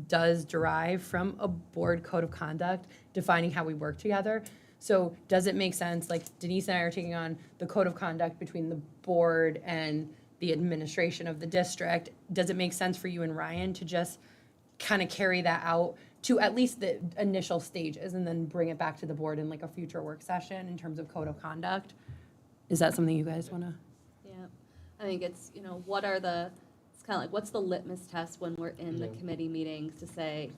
does derive from a board code of conduct defining how we work together. So does it make sense, like Denise and I are taking on the code of conduct between the board and the administration of the district, does it make sense for you and Ryan to just kind of carry that out to at least the initial stages and then bring it back to the board in like a future work session in terms of code of conduct? Is that something you guys want to? yeah, I think it's, what are it's kind of like, what's the litmus test when we're in the committee meetings to say,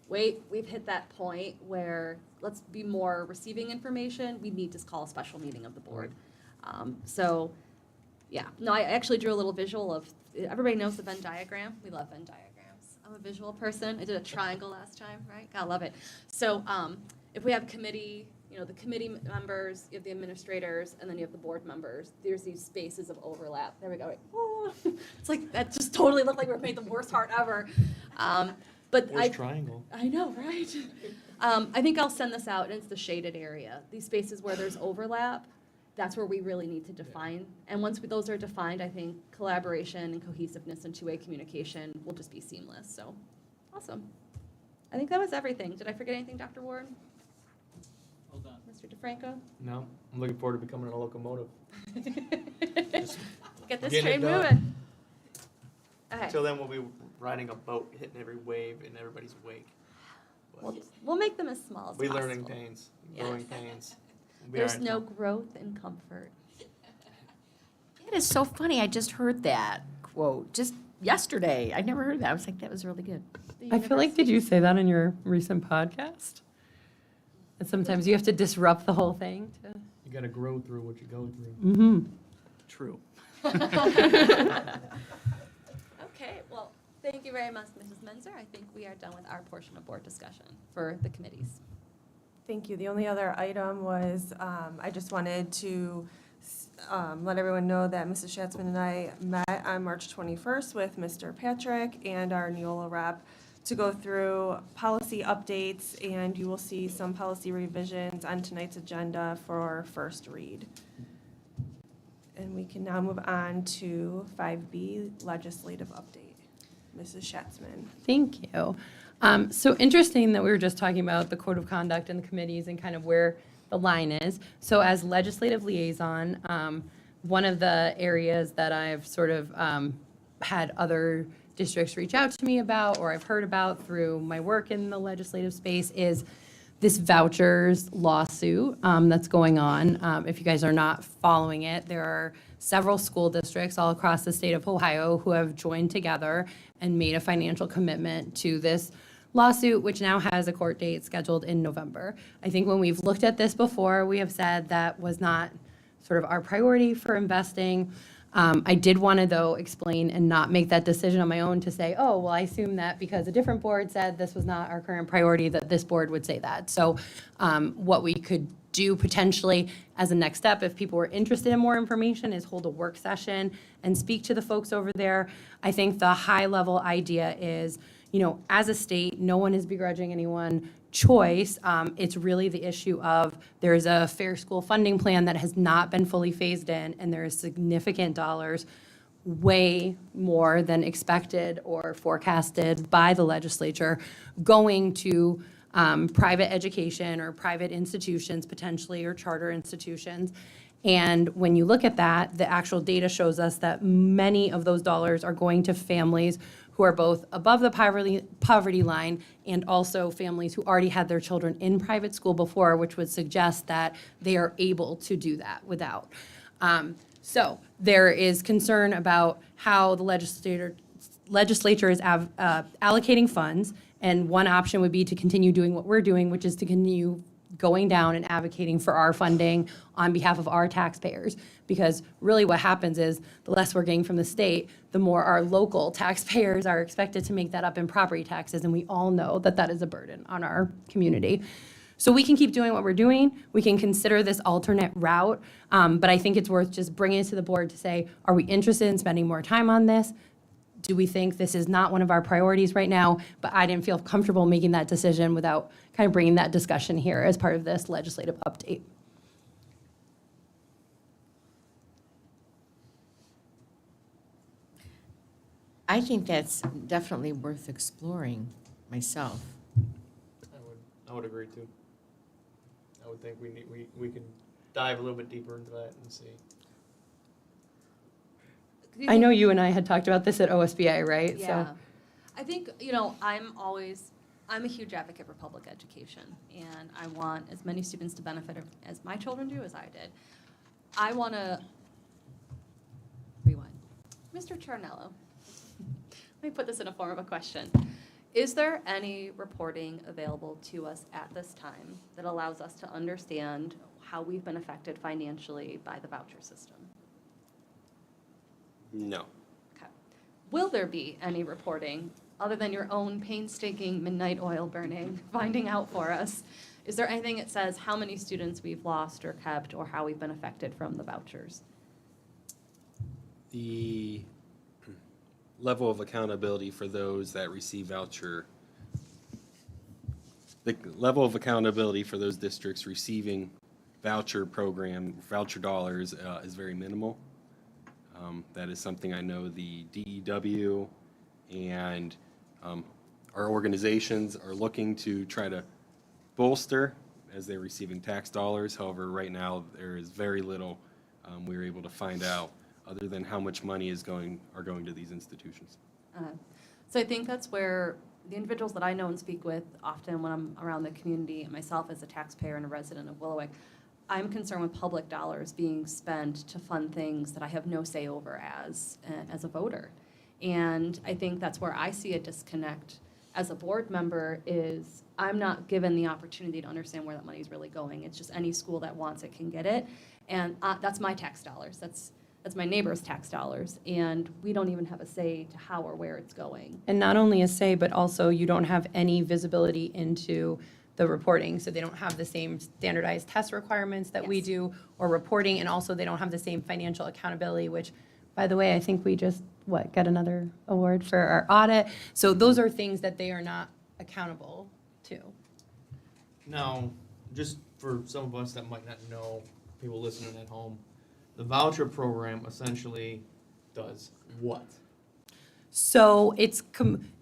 wait, we've hit that point where let's be more receiving information. We need to call a special meeting of the board. So, yeah, no, I actually drew a little visual of, everybody knows the Venn diagram. We love Venn diagrams. I'm a visual person. I did a triangle last time, right? Gotta love it. So if we have committee, the committee members, you have the administrators, and then you have the board members. There's these spaces of overlap. There we go. Right. Oh, it's like, that just totally looked like we made the worst heart ever. But Worst triangle. I know, right? I think I'll send this out, and it's the shaded area. These spaces where there's overlap, that's where we really need to define. And once those are defined, I think collaboration and cohesiveness and two-way communication will just be seamless. So, awesome. I think that was everything. Did I forget anything, Dr. Ward? Well done. Mr. DeFranco? No, I'm looking forward to becoming a locomotive. Get this getting train it done. moving. Okay. Until then, we'll be riding a boat, hitting every wave in everybody's wake. But We'll make them as small as we possible. learning pains, growing pains. We'll be There's all right. no growth in comfort. It is so funny. I just heard that quote just yesterday. I never heard that. I was like, that was really good. I feel like, did you say that in your recent podcast? And sometimes you have to disrupt the whole thing to. You gotta grow through what you go through. Mm-hmm. True. Okay, well, thank you very much, Mrs. Menzer. I think we are done with our portion of board discussion for the committees. Thank you. The only other item was, I just wanted to let everyone know that Mrs. Schatzman and I met on March 21st with Mr. Patrick and our Neola rep to go through policy updates, and you will see some policy revisions on tonight's agenda for first read. And we can now move on to 5B, legislative update. Mrs. Schatzman. Thank you. So interesting that we were just talking about the code of conduct and the committees and kind of where the line is. So as legislative liaison, one of the areas that I've sort of had other districts reach out to me about, or I've heard about through my work in the legislative space, is this vouchers lawsuit that's going on. If you guys are not following it, there are several school districts all across the state of Ohio who have joined together and made a financial commitment to this lawsuit, which now has a court date scheduled in November. I think when we've looked at this before, we have said that was not sort of our priority for investing. I did want to, though, explain and not make that decision on my own to say, oh, well, I assume that because a different board said this was not our current priority, that this board would say that. So what we could do potentially as a next step, if people were interested in more information, is hold a work session and speak to the folks over there. I think the high-level idea is, you know, as a state, no one is begrudging anyone choice. It's really the issue of there's a fair school funding plan that has not been fully phased in, and there is significant dollars, way more than expected or forecasted by the legislature, going to private education or private institutions potentially, or charter institutions. And when you look at that, the actual data shows us that many of those dollars are going to families who are both above the poverty line and also families who already had their children in private school before, which would suggest that they are able to do that without. So there is concern about how the legislature is allocating funds, and one option would be to continue doing what we're doing, which is to continue going down and advocating for our funding on behalf of our taxpayers. Because really what happens is the less we're getting from the state, the more our local taxpayers are expected to make that up in property taxes, and we all know that that is a burden on our community. So we can keep doing what we're doing. We can consider this alternate route, but I think it's worth just bringing it to the board to say, are we interested in spending more time on this? Do we think this is not one of our priorities right now? But I didn't feel comfortable making that decision without kind of bringing that discussion here as part of this legislative update. I think that's definitely worth exploring myself. I would agree too. I would think we could dive a little bit deeper into that and see. I know you and I had talked about this at OSBI, right? Yeah. I think, you know, I'm a huge advocate for public education, and I want as many students to benefit as my children do as I did. I want to rewind. Mr. Charnello, let me put this in a form of a question. Is there any reporting available to us at this time that allows us to understand how we've been affected financially by the voucher system? No. Okay. Will there be any reporting, other than your own painstaking midnight oil burning, finding out for us? Is there anything that says how many students we've lost or kept, or how we've been affected from the vouchers? The level of accountability for those that receive voucher, the level of accountability for those districts receiving voucher dollars is very minimal. That is something I know the DEW and our organizations are looking to try to bolster as they're receiving tax dollars. However, right now there is very little we were able to find out other than how much money are going to these institutions. So I think that's where the individuals that I know and speak with often when I'm around the community, and myself as a taxpayer and a resident of Willowick, I'm concerned with public dollars being spent to fund things that I have no say over as a voter. And I think that's where I see a disconnect as a board member is I'm not given the opportunity to understand where that money is really going. It's just any school that wants it can get it. And that's my tax dollars. That's my neighbor's tax dollars. And we don't even have a say to how or where it's going. And not only a say, but also you don't have any visibility into the reporting. So they don't have the same standardized test requirements that we Yes. do or reporting. And also they don't have the same financial accountability, which, by the way, I think we just, got another award for our audit. So those are things that they are not accountable to. Now, just for some of us that might not know, people listening at home, the voucher program essentially does what? So it's,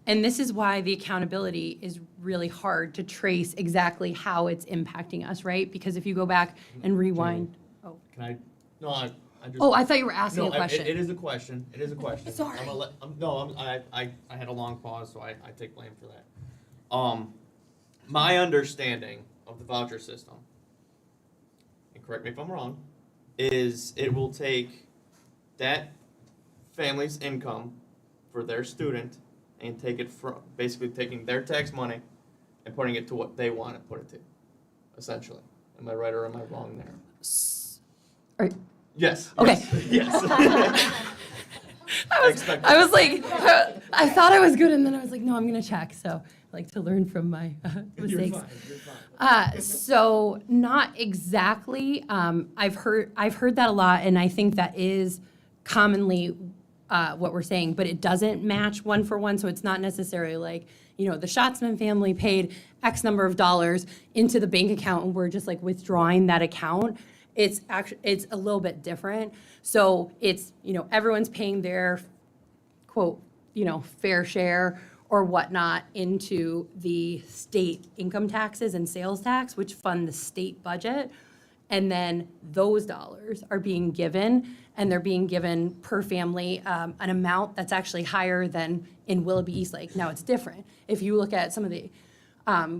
and this is why the accountability is really hard to trace exactly how it's impacting us, right? Because if you go back and rewind. Oh, Can I, no, I just. oh, I thought you were asking No, a question. it is a question, it is a question. Sorry. I had a long pause, so I take blame for that. My understanding of the voucher system, and correct me if I'm wrong, is it will take that family's income for their student and take it from, basically taking their tax money and putting it to what they want to put it to, essentially. Am I right or am I wrong there? Are- Yes. Okay. Yes. I was like, I thought I was good, and then I was like, no, I'm gonna check. So I like to learn from my mistakes. You're fine. So not exactly. I've heard that a lot, and I think that is commonly what we're saying, but it doesn't match one for one. So it's not necessarily like, the Schatzman family paid X number of dollars into the bank account, and we're just like withdrawing that account. It's a little bit different. So it's, everyone's paying their quote, fair share or whatnot into the state income taxes and sales tax, which fund the state budget. And then those dollars are being given, and they're being given per family an amount that's actually higher than in Willoughby Eastlake. Now, it's different. If you look at some of the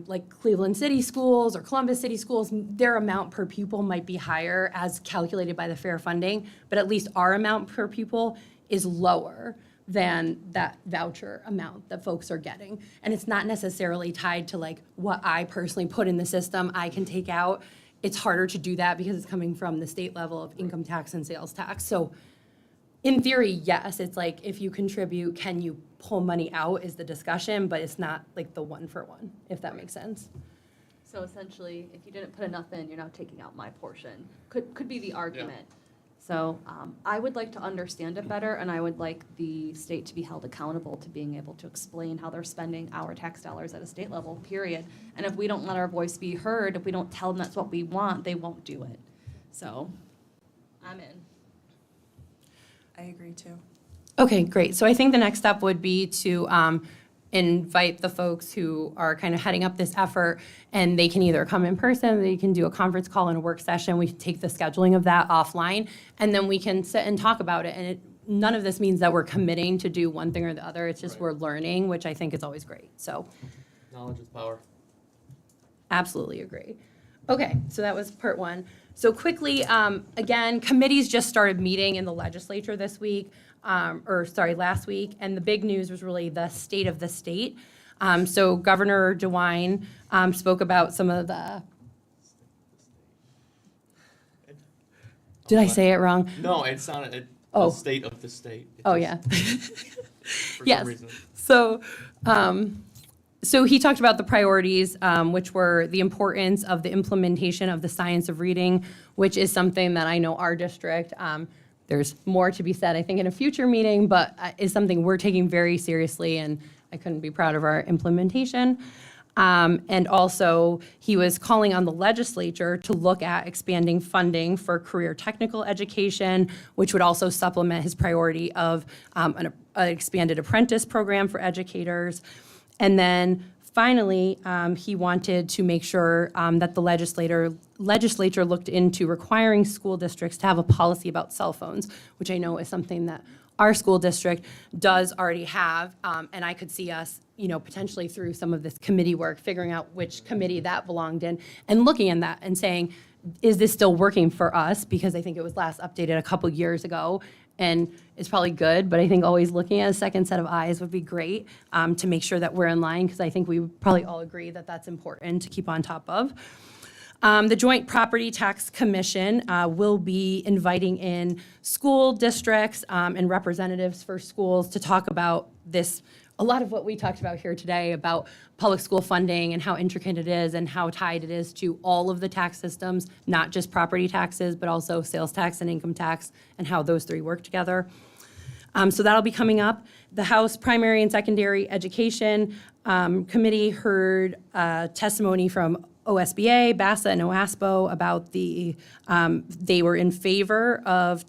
like Cleveland City Schools or Columbus City Schools, their amount per pupil might be higher as calculated by the fair funding, but at least our amount per pupil is lower than that voucher amount that folks are getting. And it's not necessarily tied to like what I personally put in the system I can take out. It's harder to do that because it's coming from the state level of income tax and sales tax. So in theory, yes, it's like if you contribute, can you pull money out is the discussion, but it's not like the one for one, if that makes sense. So essentially, if you didn't put enough in, you're now taking out my portion. Could be the argument. So I would like to understand it better, and I would like the state to be held accountable to being able to explain how they're spending our tax dollars at a state level, period. And if we don't let our voice be heard, if we don't tell them that's what we want, they won't do it. So I'm in. I agree too. Okay, great. So I think the next step would be to invite the folks who are kind of heading up this effort, and they can either come in person, they can do a conference call and a work session. We can take the scheduling of that offline, and then we can sit and talk about it. And none of this means that we're committing to do one thing or the other. It's just Right. we're learning, which I think is always great. So Knowledge is power. absolutely agree. Okay, so that was part one. So quickly, again, committees just started meeting in the legislature this week, last week, and the big news was really the state of the state. So Governor DeWine spoke about some of the. Did I say it wrong? No, it sounded, Oh. the state of the state. It Oh, just- yeah. For Yes. some reason. So he talked about the priorities, which were the importance of the implementation of the science of reading, which is something that I know our district, there's more to be said, I think, in a future meeting, but is something we're taking very seriously, and I couldn't be proud of our implementation. And also, he was calling on the legislature to look at expanding funding for career technical education, which would also supplement his priority of an expanded apprentice program for educators. And then finally, he wanted to make sure that the legislature looked into requiring school districts to have a policy about cell phones, which I know is something that our school district does already have, and I could see us, potentially through some of this committee work, figuring out which committee that belonged in, and looking at that and saying, is this still working for us? Because I think it was last updated a couple years ago, and it's probably good, but I think always looking at a second set of eyes would be great, to make sure that we're in line, because I think we would probably all agree that that's important to keep on top of. The Joint Property Tax Commission will be inviting in school districts and representatives for schools to talk about this, a lot of what we talked about here today about public school funding and how intricate it is and how tied it is to all of the tax systems, not just property taxes, but also sales tax and income tax, and how those three work together. So that'll be coming up. The House Primary and Secondary Education Committee heard testimony from OSBA, BASA, and OASPO about they were in favor of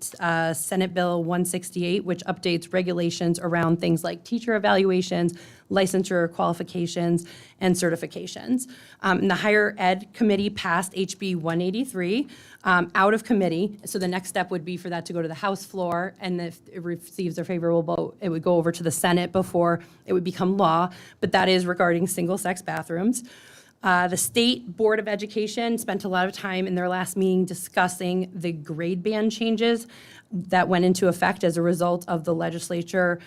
Senate Bill 168, which updates regulations around things like teacher evaluations, licensure qualifications, and certifications. And the Higher Ed Committee passed HB 183 out of committee. So the next step would be for that to go to the House floor, and if it receives a favorable vote, it would go over to the Senate before it would become law. But that is regarding single-sex bathrooms. The State Board of Education spent a lot of time in their last meeting discussing the grade band changes that went into effect as a result of the legislature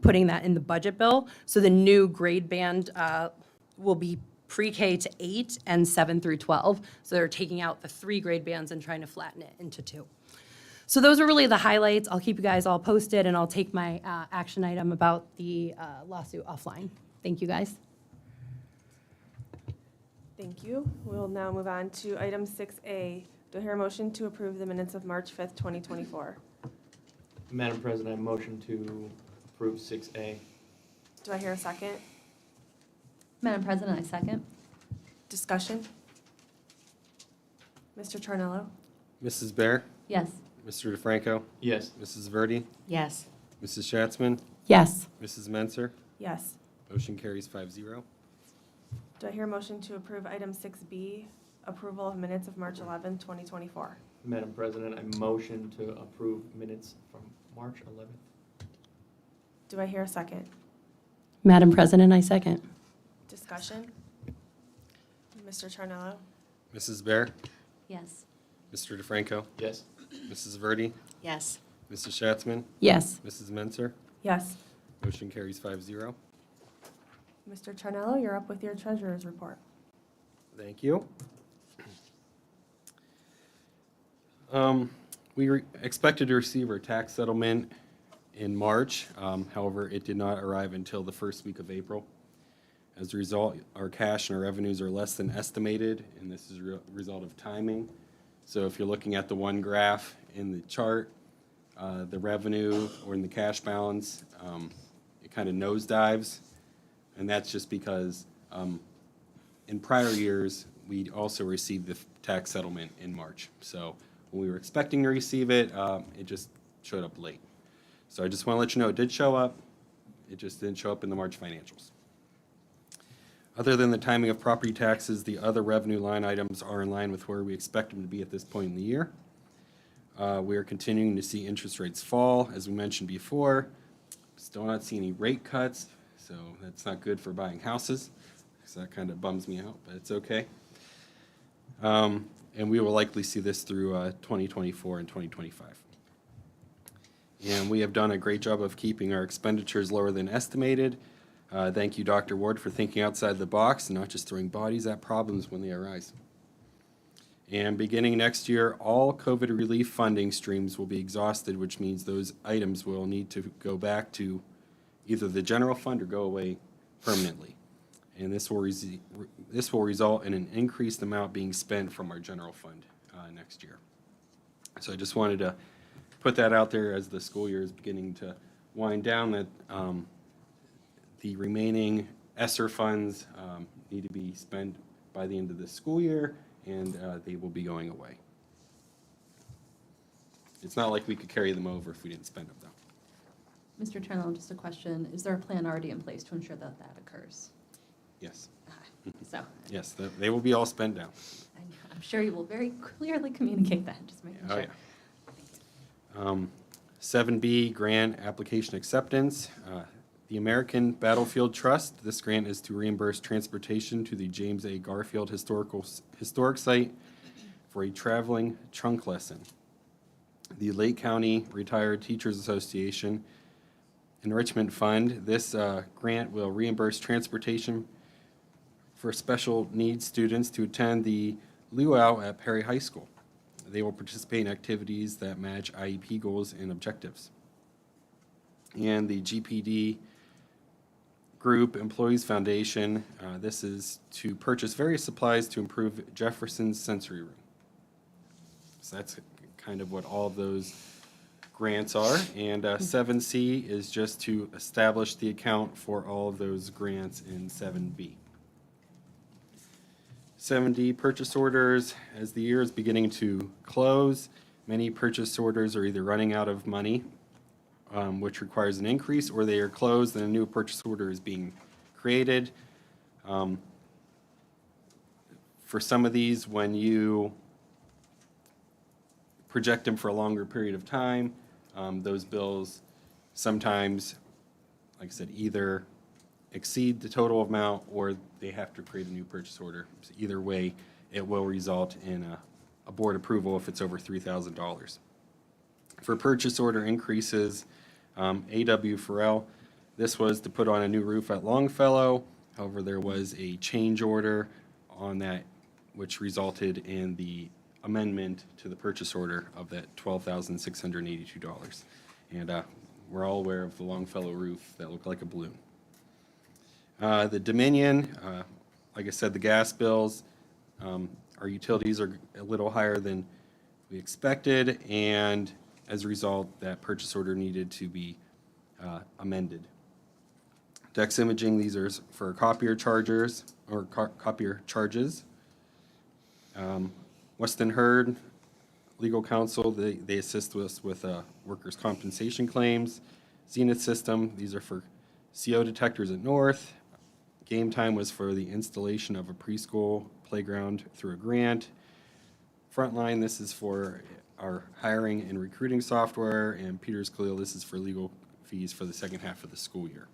putting that in the budget bill. So the new grade band will be pre-K to 8 and 7 through 12. So they're taking out the 3 grade bands and trying to flatten it into 2. So those are really the highlights. I'll keep you guys all posted, and I'll take my action item about the lawsuit offline. Thank you, guys. Thank you. We'll now move on to item 6A. Do I hear a motion to approve the minutes of March 5th, 2024? Madam President, I motion to approve 6A. Do I hear a second? Madam President, I second. Discussion? Mr. Charnello? Mrs. Bear, Yes. Mr. DeFranco, Yes. Mrs. Verdi, Yes. Mrs. Schatzman, Yes. Mrs. Menser. Yes. Motion carries 5-0. Do I hear a motion to approve item 6B, approval of minutes of March 11th, 2024? Madam President, I motion to approve minutes from March 11th. Do I hear a second? Madam President, I second. Discussion? Mr. Charnello? Mrs. Bear, Yes. Mr. DeFranco, Yes. Mrs. Verdi, Yes. Mrs. Schatzman, Yes. Mrs. Menser. Yes. Motion carries 5-0. Mr. Charnello, you're up with your treasurer's report. Thank you. We expected to receive our tax settlement in March. However, it did not arrive until the first week of April. As a result, our cash and our revenues are less than estimated, and this is a result of timing. So if you're looking at the one graph in the chart, the revenue or in the cash balance, it kind of nosedives. And that's just because in prior years, we also received the tax settlement in March. So when we were expecting to receive it, it just showed up late. So I just want to let you know it did show up. It just didn't show up in the March financials. Other than the timing of property taxes, the other revenue line items are in line with where we expect them to be at this point in the year. We are continuing to see interest rates fall, as we mentioned before. Still not seeing any rate cuts. So that's not good for buying houses, so that kind of bums me out, but it's okay. And we will likely see this through 2024 and 2025. And we have done a great job of keeping our expenditures lower than estimated. Thank you, Dr. Ward, for thinking outside the box and not just throwing bodies at problems when they arise. And beginning next year, all COVID relief funding streams will be exhausted, which means those items will need to go back to either the general fund or go away permanently. And this will result in an increased amount being spent from our general fund next year. So I just wanted to put that out there as the school year is beginning to wind down, that the remaining ESSER funds need to be spent by the end of the school year, and they will be going away. It's not like we could carry them over if we didn't spend them, though. Mr. Charnello, just a question. Is there a plan already in place to ensure that that occurs? Yes. So Yes, they will be all spent down. I'm sure you will very clearly communicate that, just making Oh, sure. yeah. 7B, grant application acceptance. The American Battlefield Trust, this grant is to reimburse transportation to the James A. Garfield Historic Site for a traveling trunk lesson. The Lake County Retired Teachers Association Enrichment Fund, this grant will reimburse transportation for special needs students to attend the luau at Perry High School. They will participate in activities that match IEP goals and objectives. And the GPD Group Employees Foundation, this is to purchase various supplies to improve Jefferson's sensory room. So that's kind of what all of those grants are. And 7C is just to establish the account for all of those grants in 7B. 7D, purchase orders. As the year is beginning to close, many purchase orders are either running out of money, which requires an increase, or they are closed and a new purchase order is being created. For some of these, when you project them for a longer period of time, those bills sometimes, like I said, either exceed the total amount or they have to create a new purchase order. So either way, it will result in a board approval if it's over $3,000. For purchase order increases, A.W. Farrell, this was to put on a new roof at Longfellow. However, there was a change order on that, which resulted in the amendment to the purchase order of that $12,682. And we're all aware of the Longfellow roof that looked like a balloon. The Dominion, like I said, the gas bills, our utilities are a little higher than we expected, and as a result, that purchase order needed to be amended. Dex Imaging, these are for copier chargers, or copier charges. Weston Hurd, legal counsel, they assist us with workers' compensation claims. Zenith System, these are for CO detectors at North. Game Time was for the installation of a preschool playground through a grant. Frontline, this is for our hiring and recruiting software. And Peters Khalil, this is for legal fees for the second half of the school year.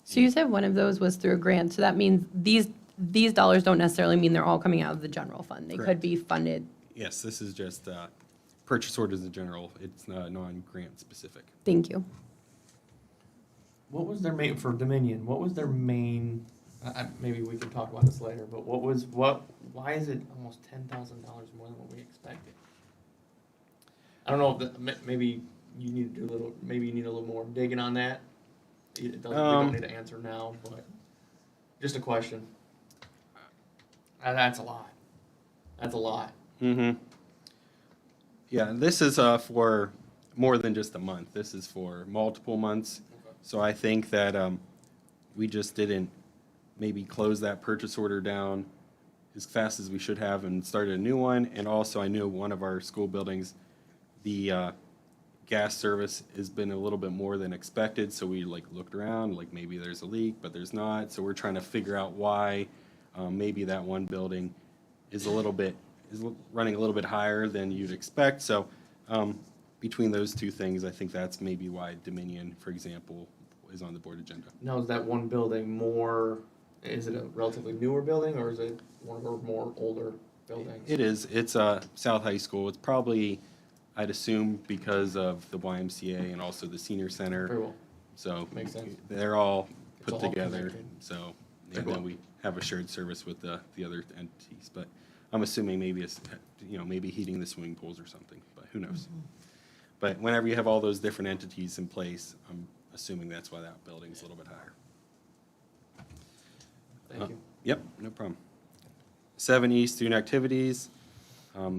So you said one of those was through a grant, so that means these dollars don't necessarily mean they're all coming out of the general fund. They could Correct. be funded. Yes, this is just purchase orders in general. It's non-grant specific. Thank you. What was their main, for Dominion, what was their main, maybe we can talk about this later, but why is it almost $10,000 more than what we expected? I don't know if maybe you need to do maybe you need a little more digging on that. It doesn't, we don't need to answer now, but just a question. That's a lot. That's a lot. Mm-hmm. Yeah, this is for more than just a month. This is for multiple months. So I think that we just didn't maybe close that purchase order down as fast as we should have and started a new one. And also I knew one of our school buildings, the gas service has been a little bit more than expected. So we looked around, maybe there's a leak, but there's not. So we're trying to figure out why maybe that one building is running a little bit higher than you'd expect. So between those two things, I think that's maybe why Dominion, for example, is on the board agenda. Now, is that one building is it a relatively newer building, or is it one of our more older buildings? It is. It's South High School. It's probably, I'd assume, because of the YMCA and also the senior center. Very well. So Makes sense. they're all put all together. connected. So, Very and well. then we have a shared service with the other entities. But I'm assuming maybe it's, maybe heating the swimming pools or something, but who knows? But whenever you have all those different entities in place, I'm assuming that's why that building's a little bit higher. Thank you. Yep, no problem. 7E, student activities.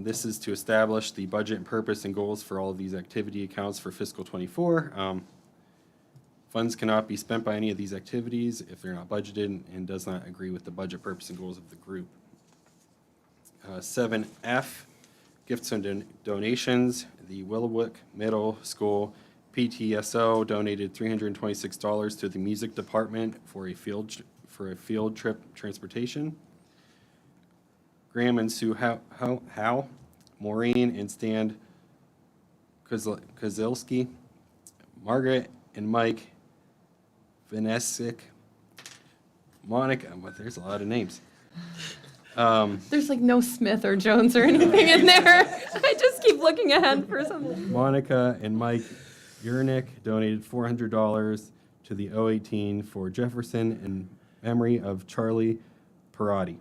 This is to establish the budget and purpose and goals for all of these activity accounts for fiscal '24. Funds cannot be spent by any of these activities if they're not budgeted and does not agree with the budget, purpose, and goals of the group. 7F, gifts and donations. The Willowbrook Middle School PTSO donated $326 to the music department for a field trip transportation. Graham and Sue Howe, Maureen and Stan Kozilski, Margaret and Mike Vanesic, Monica, there's a lot of names. There's like no Smith or Jones or anything in there. I just keep looking ahead for something. Monica and Mike Urnick donated $400 to the 018 for Jefferson in memory of Charlie Perotti.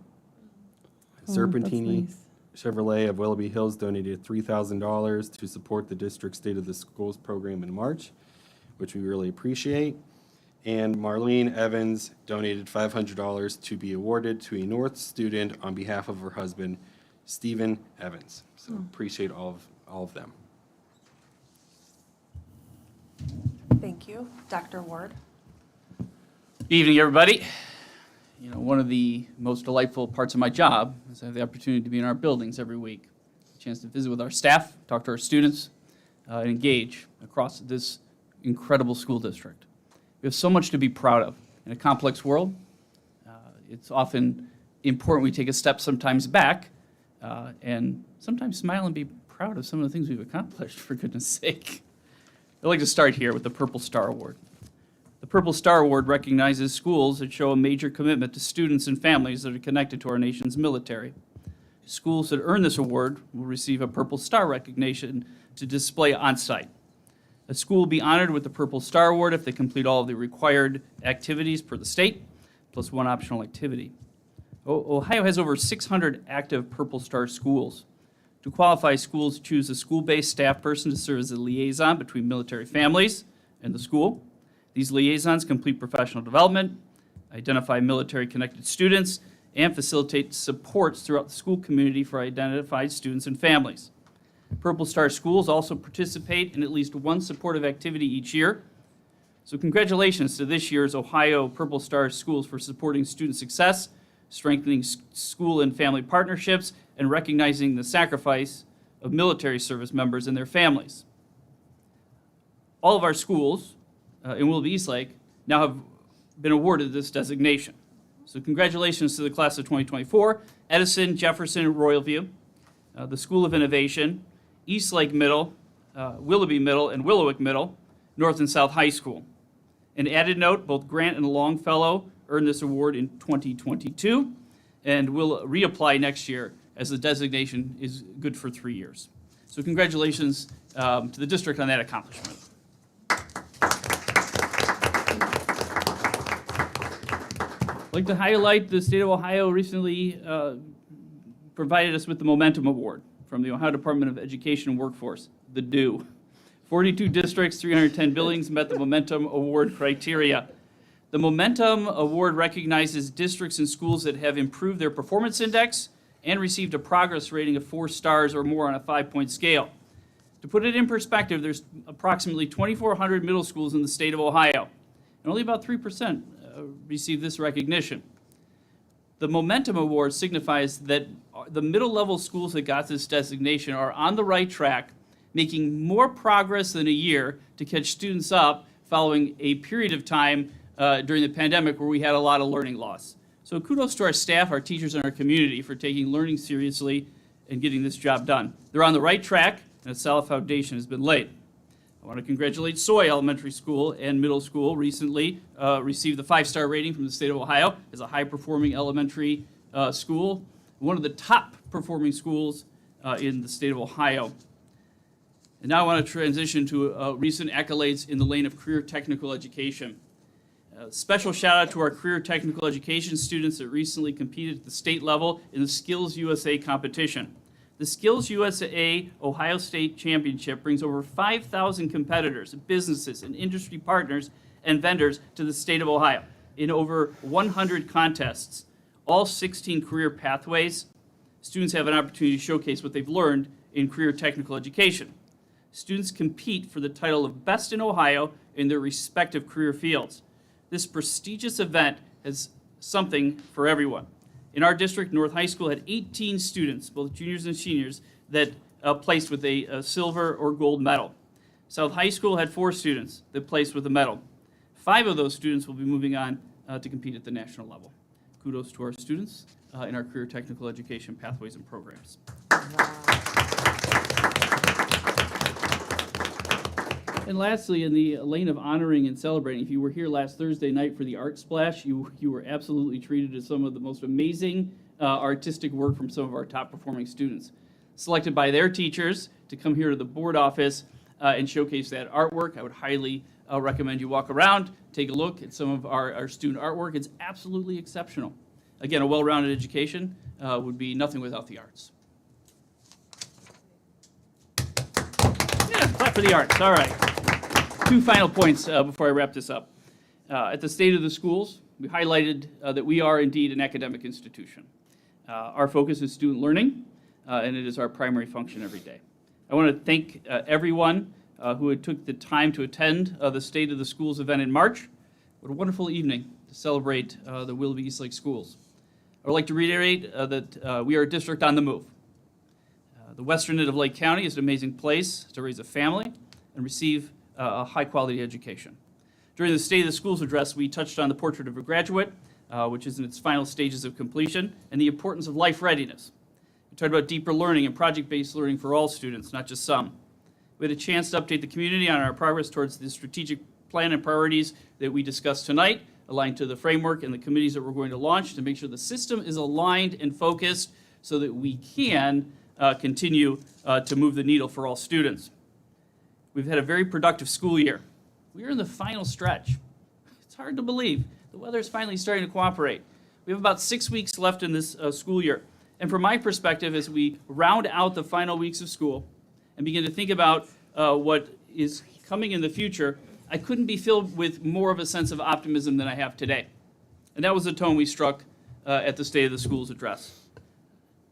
Serpentini Chevrolet of Willoughby Hills donated $3,000 to support the district's State of the Schools program in March, which we really appreciate. And Marlene Evans donated $500 to be awarded to a North student on behalf of her husband, Stephen Evans. So appreciate all of them. Thank you. Dr. Ward. Good evening, everybody. You know, one of the most delightful parts of my job is I have the opportunity to be in our buildings every week. A chance to visit with our staff, talk to our students, and engage across this incredible school district. We have so much to be proud of. In a complex world, it's often important we take a step sometimes back and sometimes smile and be proud of some of the things we've accomplished, for goodness sake. I'd like to start here with the Purple Star Award. The Purple Star Award recognizes schools that show a major commitment to students and families that are connected to our nation's military. Schools that earn this award will receive a Purple Star recognition to display on-site. A school will be honored with the Purple Star Award if they complete all of the required activities per the state, plus one optional activity. Ohio has over 600 active Purple Star schools. To qualify, schools choose a school-based staff person to serve as a liaison between military families and the school. These liaisons complete professional development, identify military-connected students, and facilitate supports throughout the school community for identified students and families. Purple Star schools also participate in at least one supportive activity each year. So congratulations to this year's Ohio Purple Star schools for supporting student success, strengthening school and family partnerships, and recognizing the sacrifice of military service members and their families. All of our schools in Willoughby Eastlake now have been awarded this designation. So congratulations to the class of 2024, Edison, Jefferson, and Royalview, the School of Innovation, Eastlake Middle, Willoughby Middle, and Willowick Middle, North and South High School. An added note, both Grant and Longfellow earned this award in 2022 and will reapply next year as the designation is good for 3 years. So congratulations to the district on that accomplishment. I'd like to highlight the state of Ohio recently provided us with the Momentum Award from the Ohio Department of Education and Workforce, the DO. 42 districts, 310 buildings met the Momentum Award criteria. The Momentum Award recognizes districts and schools that have improved their performance index and received a progress rating of 4 stars or more on a 5-point scale. To put it in perspective, there's approximately 2,400 middle schools in the state of Ohio, and only about 3% receive this recognition. The Momentum Award signifies that the middle-level schools that got this designation are on the right track, making more progress than a year to catch students up following a period of time during the pandemic where we had a lot of learning loss. So kudos to our staff, our teachers, and our community for taking learning seriously and getting this job done. They're on the right track, and a solid foundation has been laid. I want to congratulate Soy Elementary School and Middle School recently received the 5-star rating from the state of Ohio as a high-performing elementary school, one of the top-performing schools in the state of Ohio. And now I want to transition to recent accolades in the lane of career technical education. Special shout out to our career technical education students that recently competed at the state level in the Skills USA competition. The Skills USA Ohio State Championship brings over 5,000 competitors, businesses, and industry partners and vendors to the state of Ohio in over 100 contests, all 16 career pathways. Students have an opportunity to showcase what they've learned in career technical education. Students compete for the title of Best in Ohio in their respective career fields. This prestigious event has something for everyone. In our district, North High School had 18 students, both juniors and seniors, that placed with a silver or gold medal. South High School had 4 students that placed with a medal. 5 of those students will be moving on to compete at the national level. Kudos to our students in our career technical education pathways and programs. And lastly, in the lane of honoring and celebrating, if you were here last Thursday night for the Art Splash, you were absolutely treated to some of the most amazing artistic work from some of our top performing students, selected by their teachers to come here to the board office and showcase that artwork. I would highly recommend you walk around, take a look at some of our student artwork. It's absolutely exceptional. Again, a well-rounded education would be nothing without the arts. Yeah, clap for the arts. All right. 2 final points before I wrap this up. At the State of the Schools, we highlighted that we are indeed an academic institution. Our focus is student learning, and it is our primary function every day. I want to thank everyone who had took the time to attend the State of the Schools event in March. What a wonderful evening to celebrate the Willoughby Eastlake Schools. I would like to reiterate that we are a district on the move. The western end of Lake County is an amazing place to raise a family and receive a high-quality education. During the State of the Schools address, we touched on the Portrait of a Graduate, which is in its final stages of completion, and the importance of life readiness. We talked about deeper learning and project-based learning for all students, not just some. We had a chance to update the community on our progress towards the strategic plan and priorities that we discussed tonight, aligned to the framework and the committees that we're going to launch to make sure the system is aligned and focused so that we can continue to move the needle for all students. We've had a very productive school year. We are in the final stretch. It's hard to believe. The weather is finally starting to cooperate. We have about 6 weeks left in this school year. And from my perspective, as we round out the final weeks of school and begin to think about what is coming in the future, I couldn't be filled with more of a sense of optimism than I have today. And that was the tone we struck at the State of the Schools address.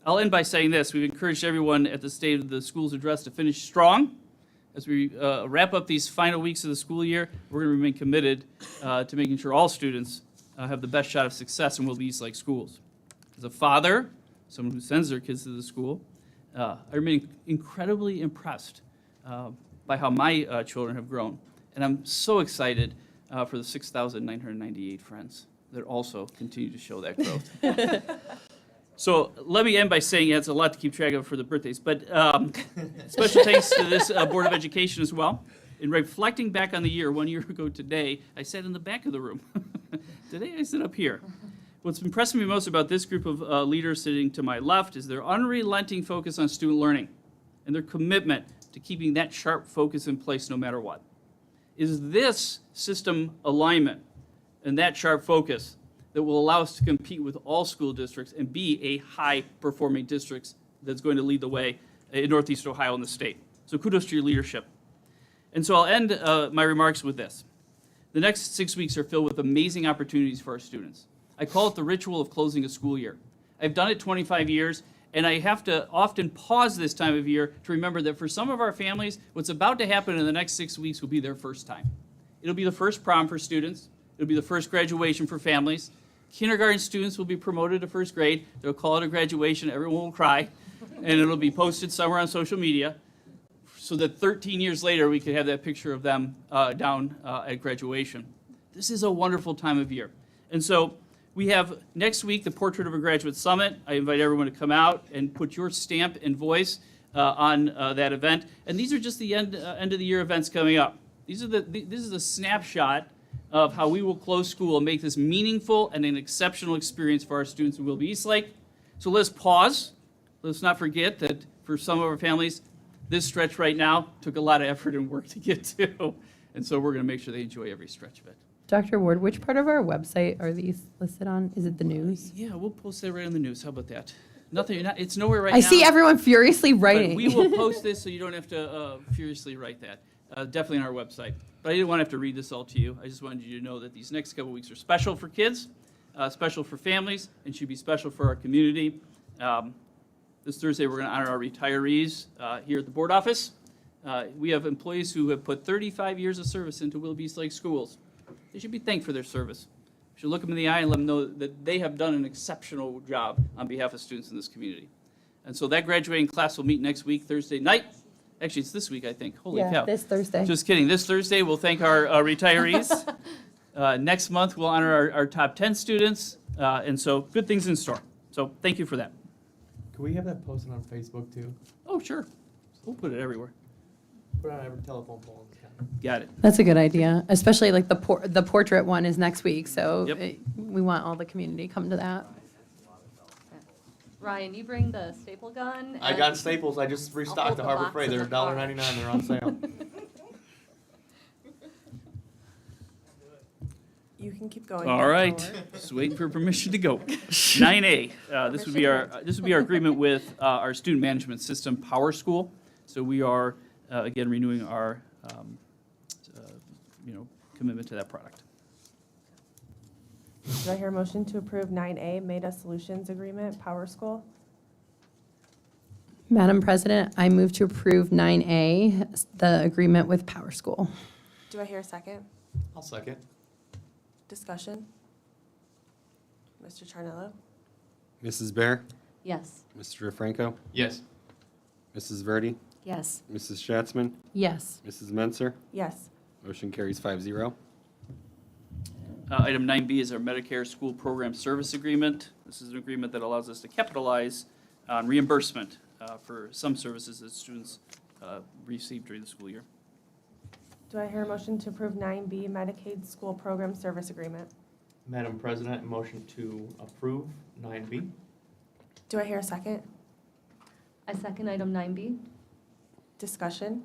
I'll end by saying this. We've encouraged everyone at the State of the Schools address to finish strong. As we wrap up these final weeks of the school year, we're going to remain committed to making sure all students have the best shot of success in Willoughby Eastlake Schools. As a father, someone who sends their kids to the school, I remain incredibly impressed by how my children have grown. And I'm so excited for the 6,998 friends that also continue to show that growth. So let me end by saying it's a lot to keep track of for the birthdays, but special thanks to this Board of Education as well. In reflecting back on the year, 1 year ago today, I sat in the back of the room. Today I sit up here. What's impressed me most about this group of leaders sitting to my left is their unrelenting focus on student learning and their commitment to keeping that sharp focus in place no matter what. Is this system alignment and that sharp focus that will allow us to compete with all school districts and be a high-performing district that's going to lead the way in Northeast Ohio and the state. So kudos to your leadership. And so I'll end my remarks with this. The next 6 weeks are filled with amazing opportunities for our students. I call it the ritual of closing a school year. I've done it 25 years, and I have to often pause this time of year to remember that for some of our families, what's about to happen in the next 6 weeks will be their first time. It'll be the first prom for students. It'll be the first graduation for families. Kindergarten students will be promoted to first grade. They'll call it a graduation. Everyone will cry, and it'll be posted somewhere on social media so that 13 years later we could have that picture of them down at graduation. This is a wonderful time of year. And so we have next week the Portrait of a Graduate Summit. I invite everyone to come out and put your stamp and voice on that event. And these are just the end of the year events coming up. This is a snapshot of how we will close school and make this meaningful and an exceptional experience for our students in Willoughby Eastlake. So let's pause. Let's not forget that for some of our families, this stretch right now took a lot of effort and work to get to. And so we're going to make sure they enjoy every stretch of it. Dr. Ward, which part of our website are these listed on? Is it the news? Yeah, we'll post that right on the news. How about that? It's nowhere right now. I see everyone furiously writing. But we will post this so you don't have to furiously write that. Definitely on our website. But I didn't want to have to read this all to you. I just wanted you to know that these next couple weeks are special for kids, special for families, and should be special for our community. This Thursday, we're going to honor our retirees here at the board office. We have employees who have put 35 years of service into Willoughby Eastlake Schools. They should be thanked for their service. We should look them in the eye and let them know that they have done an exceptional job on behalf of students in this community. And so that graduating class will meet next week, Thursday night. Actually, it's this week, I think. Holy cow. This Thursday. Just kidding. This Thursday, we'll thank our retirees. Next month, we'll honor our top 10 students. And so good things in store. So thank you for that. Can we have that posted on Facebook too? Oh, sure. We'll put it everywhere. Put it on every telephone pole in the county. Got it. That's a good idea, especially like the portrait one is next week, so Yep. we want all the community to come to that. Ryan, you bring the staple gun. I and- got Staples. I just hold restocked the the Harbor box Freight. in They're the car. $1.99. They're on sale. You can keep going. All right, just waiting for permission to go. 9A, this would be our agreement with our student management system, Power School. So we are, again, renewing our, commitment to that product. Do I hear a motion to approve 9A, Meta Solutions Agreement, Power School? Madam President, I move to approve 9A, the agreement with Power School. Do I hear a second? I'll second. Discussion? Mr. Charnello? Mrs. Bear, Yes. Mr. DeFranco, Yes. Mrs. Verdi, Yes. Mrs. Schatzman, Yes. Mrs. Menser. Yes. Motion carries 5-0. Item 9B is our Medicare School Program Service Agreement. This is an agreement that allows us to capitalize on reimbursement for some services that students receive during the school year. Do I hear a motion to approve 9B, Medicaid School Program Service Agreement? Madam President, motion to approve 9B. Do I hear a second? I second item 9B. Discussion?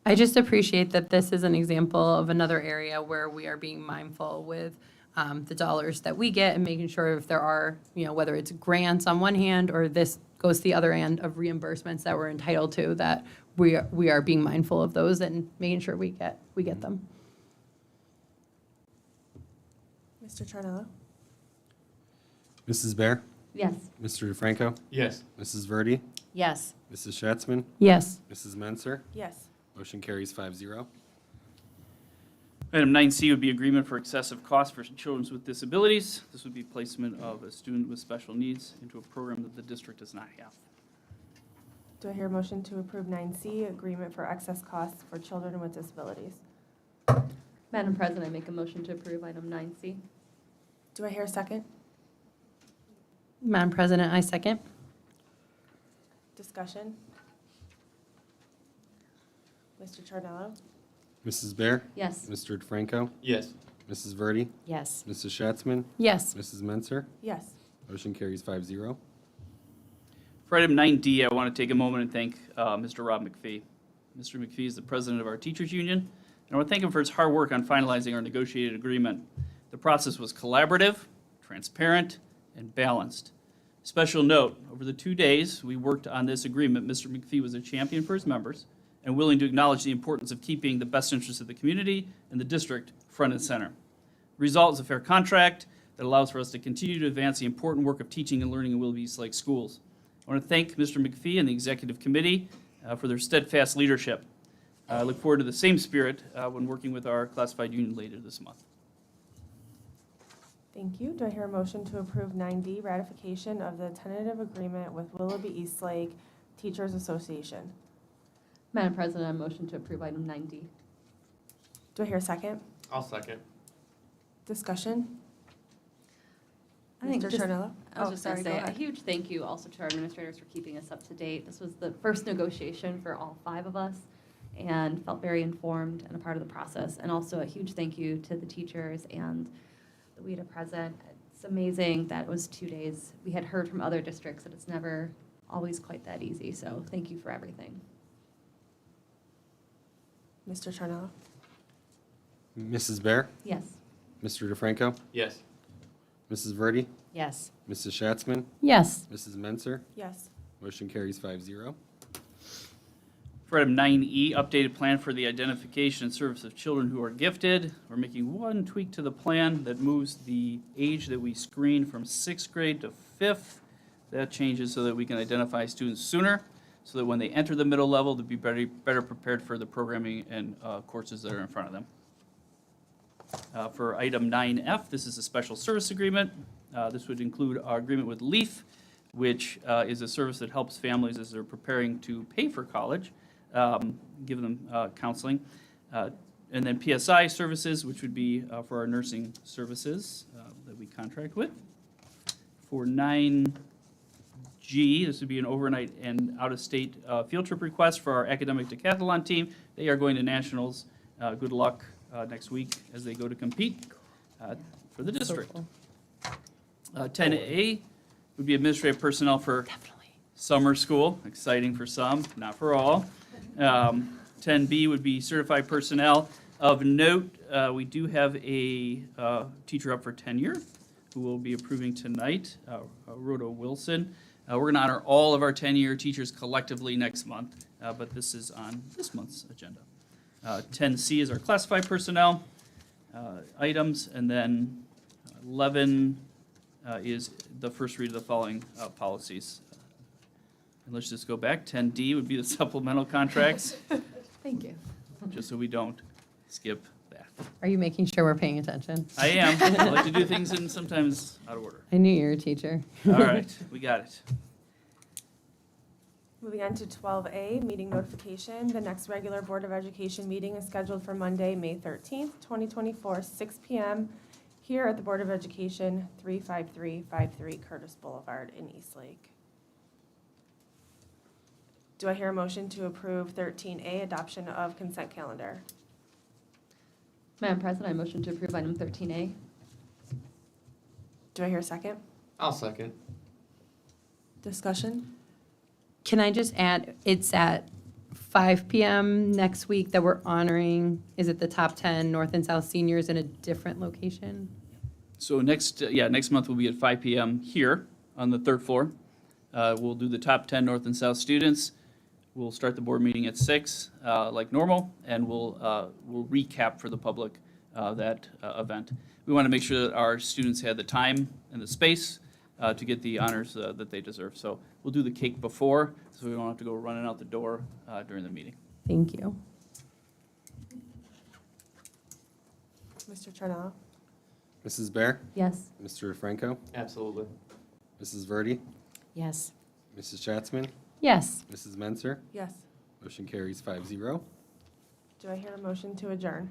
I just appreciate that this is an example of another area where we are being mindful with the dollars that we get and making sure if there are, whether it's grants on one hand or this goes to the other end of reimbursements that we're entitled to, that we are being mindful of those and making sure we get them. Mr. Charnello? Mrs. Bear, Yes. Mr. DeFranco, Yes. Mrs. Verdi, Yes. Mrs. Schatzman, Yes. Mrs. Menser. Yes. Motion carries 5-0. Item 9C would be agreement for excessive costs for children with disabilities. This would be placement of a student with special needs into a program that the district does not have. Do I hear a motion to approve 9C, Agreement for Excess Costs for Children with Disabilities? Madam President, I make a motion to approve item 9C. Do I hear a second? Madam President, I second. Discussion? Mr. Charnello? Mrs. Bear, Yes. Mr. DeFranco, Yes. Mrs. Verdi, Yes. Mrs. Schatzman, Yes. Mrs. Menser. Yes. Motion carries 5-0. For item 9D, I want to take a moment and thank Mr. Rob McPhee. Mr. McPhee is the president of our teachers union, and I want to thank him for his hard work on finalizing our negotiated agreement. The process was collaborative, transparent, and balanced. Special note, over the 2 days we worked on this agreement, Mr. McPhee was a champion for his members and willing to acknowledge the importance of keeping the best interests of the community and the district front and center. The result is a fair contract that allows for us to continue to advance the important work of teaching and learning in Willoughby East Lake schools. I want to thank Mr. McPhee and the executive committee for their steadfast leadership. I look forward to the same spirit when working with our classified union later this month. Thank you. Do I hear a motion to approve 9D, Ratification of the Tentative Agreement with Willoughby East Lake Teachers Association? Madam President, I motion to approve item 9D. Do I hear a second? I'll second. Discussion? I think Mr. just- Charnello? I was Oh, just going sorry, to go say, a ahead. huge thank you also to our administrators for keeping us up to date. This was the first negotiation for all 5 of us and felt very informed and a part of the process. And also a huge thank you to the teachers and the WIDA president. It's amazing that it was 2 days. We had heard from other districts that it's never always quite that easy, so thank you for everything. Mr. Charnello? Mrs. Bear, Yes. Mr. DeFranco, Yes. Mrs. Verdi, Yes. Mrs. Schatzman, Yes. Mrs. Menser. Yes. Motion carries 5-0. For item 9E, updated plan for the identification and service of children who are gifted. We're making one tweak to the plan that moves the age that we screen from 6th grade to 5th. That changes so that we can identify students sooner, so that when they enter the middle level, they'll be better prepared for the programming and courses that are in front of them. For item 9F, this is a special service agreement. This would include our agreement with LEAF, which is a service that helps families as they're preparing to pay for college, give them counseling. And then PSI services, which would be for our nursing services that we contract with. For 9G, G, this would be an overnight and out-of-state field trip request for our academic decathlon team. They are going to nationals. Good luck next week as they go to compete for the district. cool. 10A would be administrative personnel for summer school. Exciting for some, not for all. 10B would be certified personnel. Of note, we do have a teacher up for tenure who we'll be approving tonight, Rhoda Wilson. We're going to honor all of our 10-year teachers collectively next month, but this is on this month's agenda. 10C is our classified personnel items, and then 11 is the first read of the following policies. And let's just go back. 10D would be the supplemental contracts, Thank you. just so we don't skip that. Are you making sure we're paying attention? I am. I like to do things in sometimes out of order. I knew you were a teacher. All right, we got it. Moving on to 12A, meeting notification. The next regular Board of Education meeting is scheduled for Monday, May 13th, 2024, 6 PM, here at the Board of Education, 35353 Curtis Boulevard in Eastlake. Do I hear a motion to approve 13A, adoption of consent calendar? Madam President, I motion to approve item 13A. Do I hear a second? I'll second. Discussion? Can I just add, it's at 5 PM next week that we're honoring, is it the top 10 North and South seniors in a different location? So next month will be at 5 PM here on the third floor. We'll do the top 10 North and South students. We'll start the board meeting at 6, like normal, and we'll recap for the public that event. We want to make sure that our students had the time and the space to get the honors that they deserve. So we'll do the cake before, so we don't have to go running out the door during the meeting. Thank you. Mr. Charnello? Mrs. Bear? Yes. Mr. DeFranco? Absolutely. Mrs. Verdi? Yes. Mrs. Schatzman? Yes. Mrs. Menser? Yes. Motion carries 5-0. Do I hear a motion to adjourn?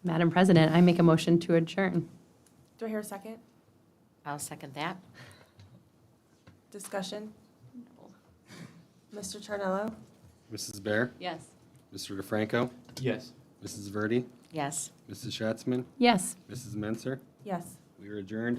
Madam President, I make a motion to adjourn. Do I hear a second? I'll second that. Discussion? Mr. Charnello? Mrs. Bear? Yes. Mr. DeFranco? Yes. Mrs. Verdi? Yes. Mrs. Schatzman? Yes. Mrs. Menser? Yes. We are adjourned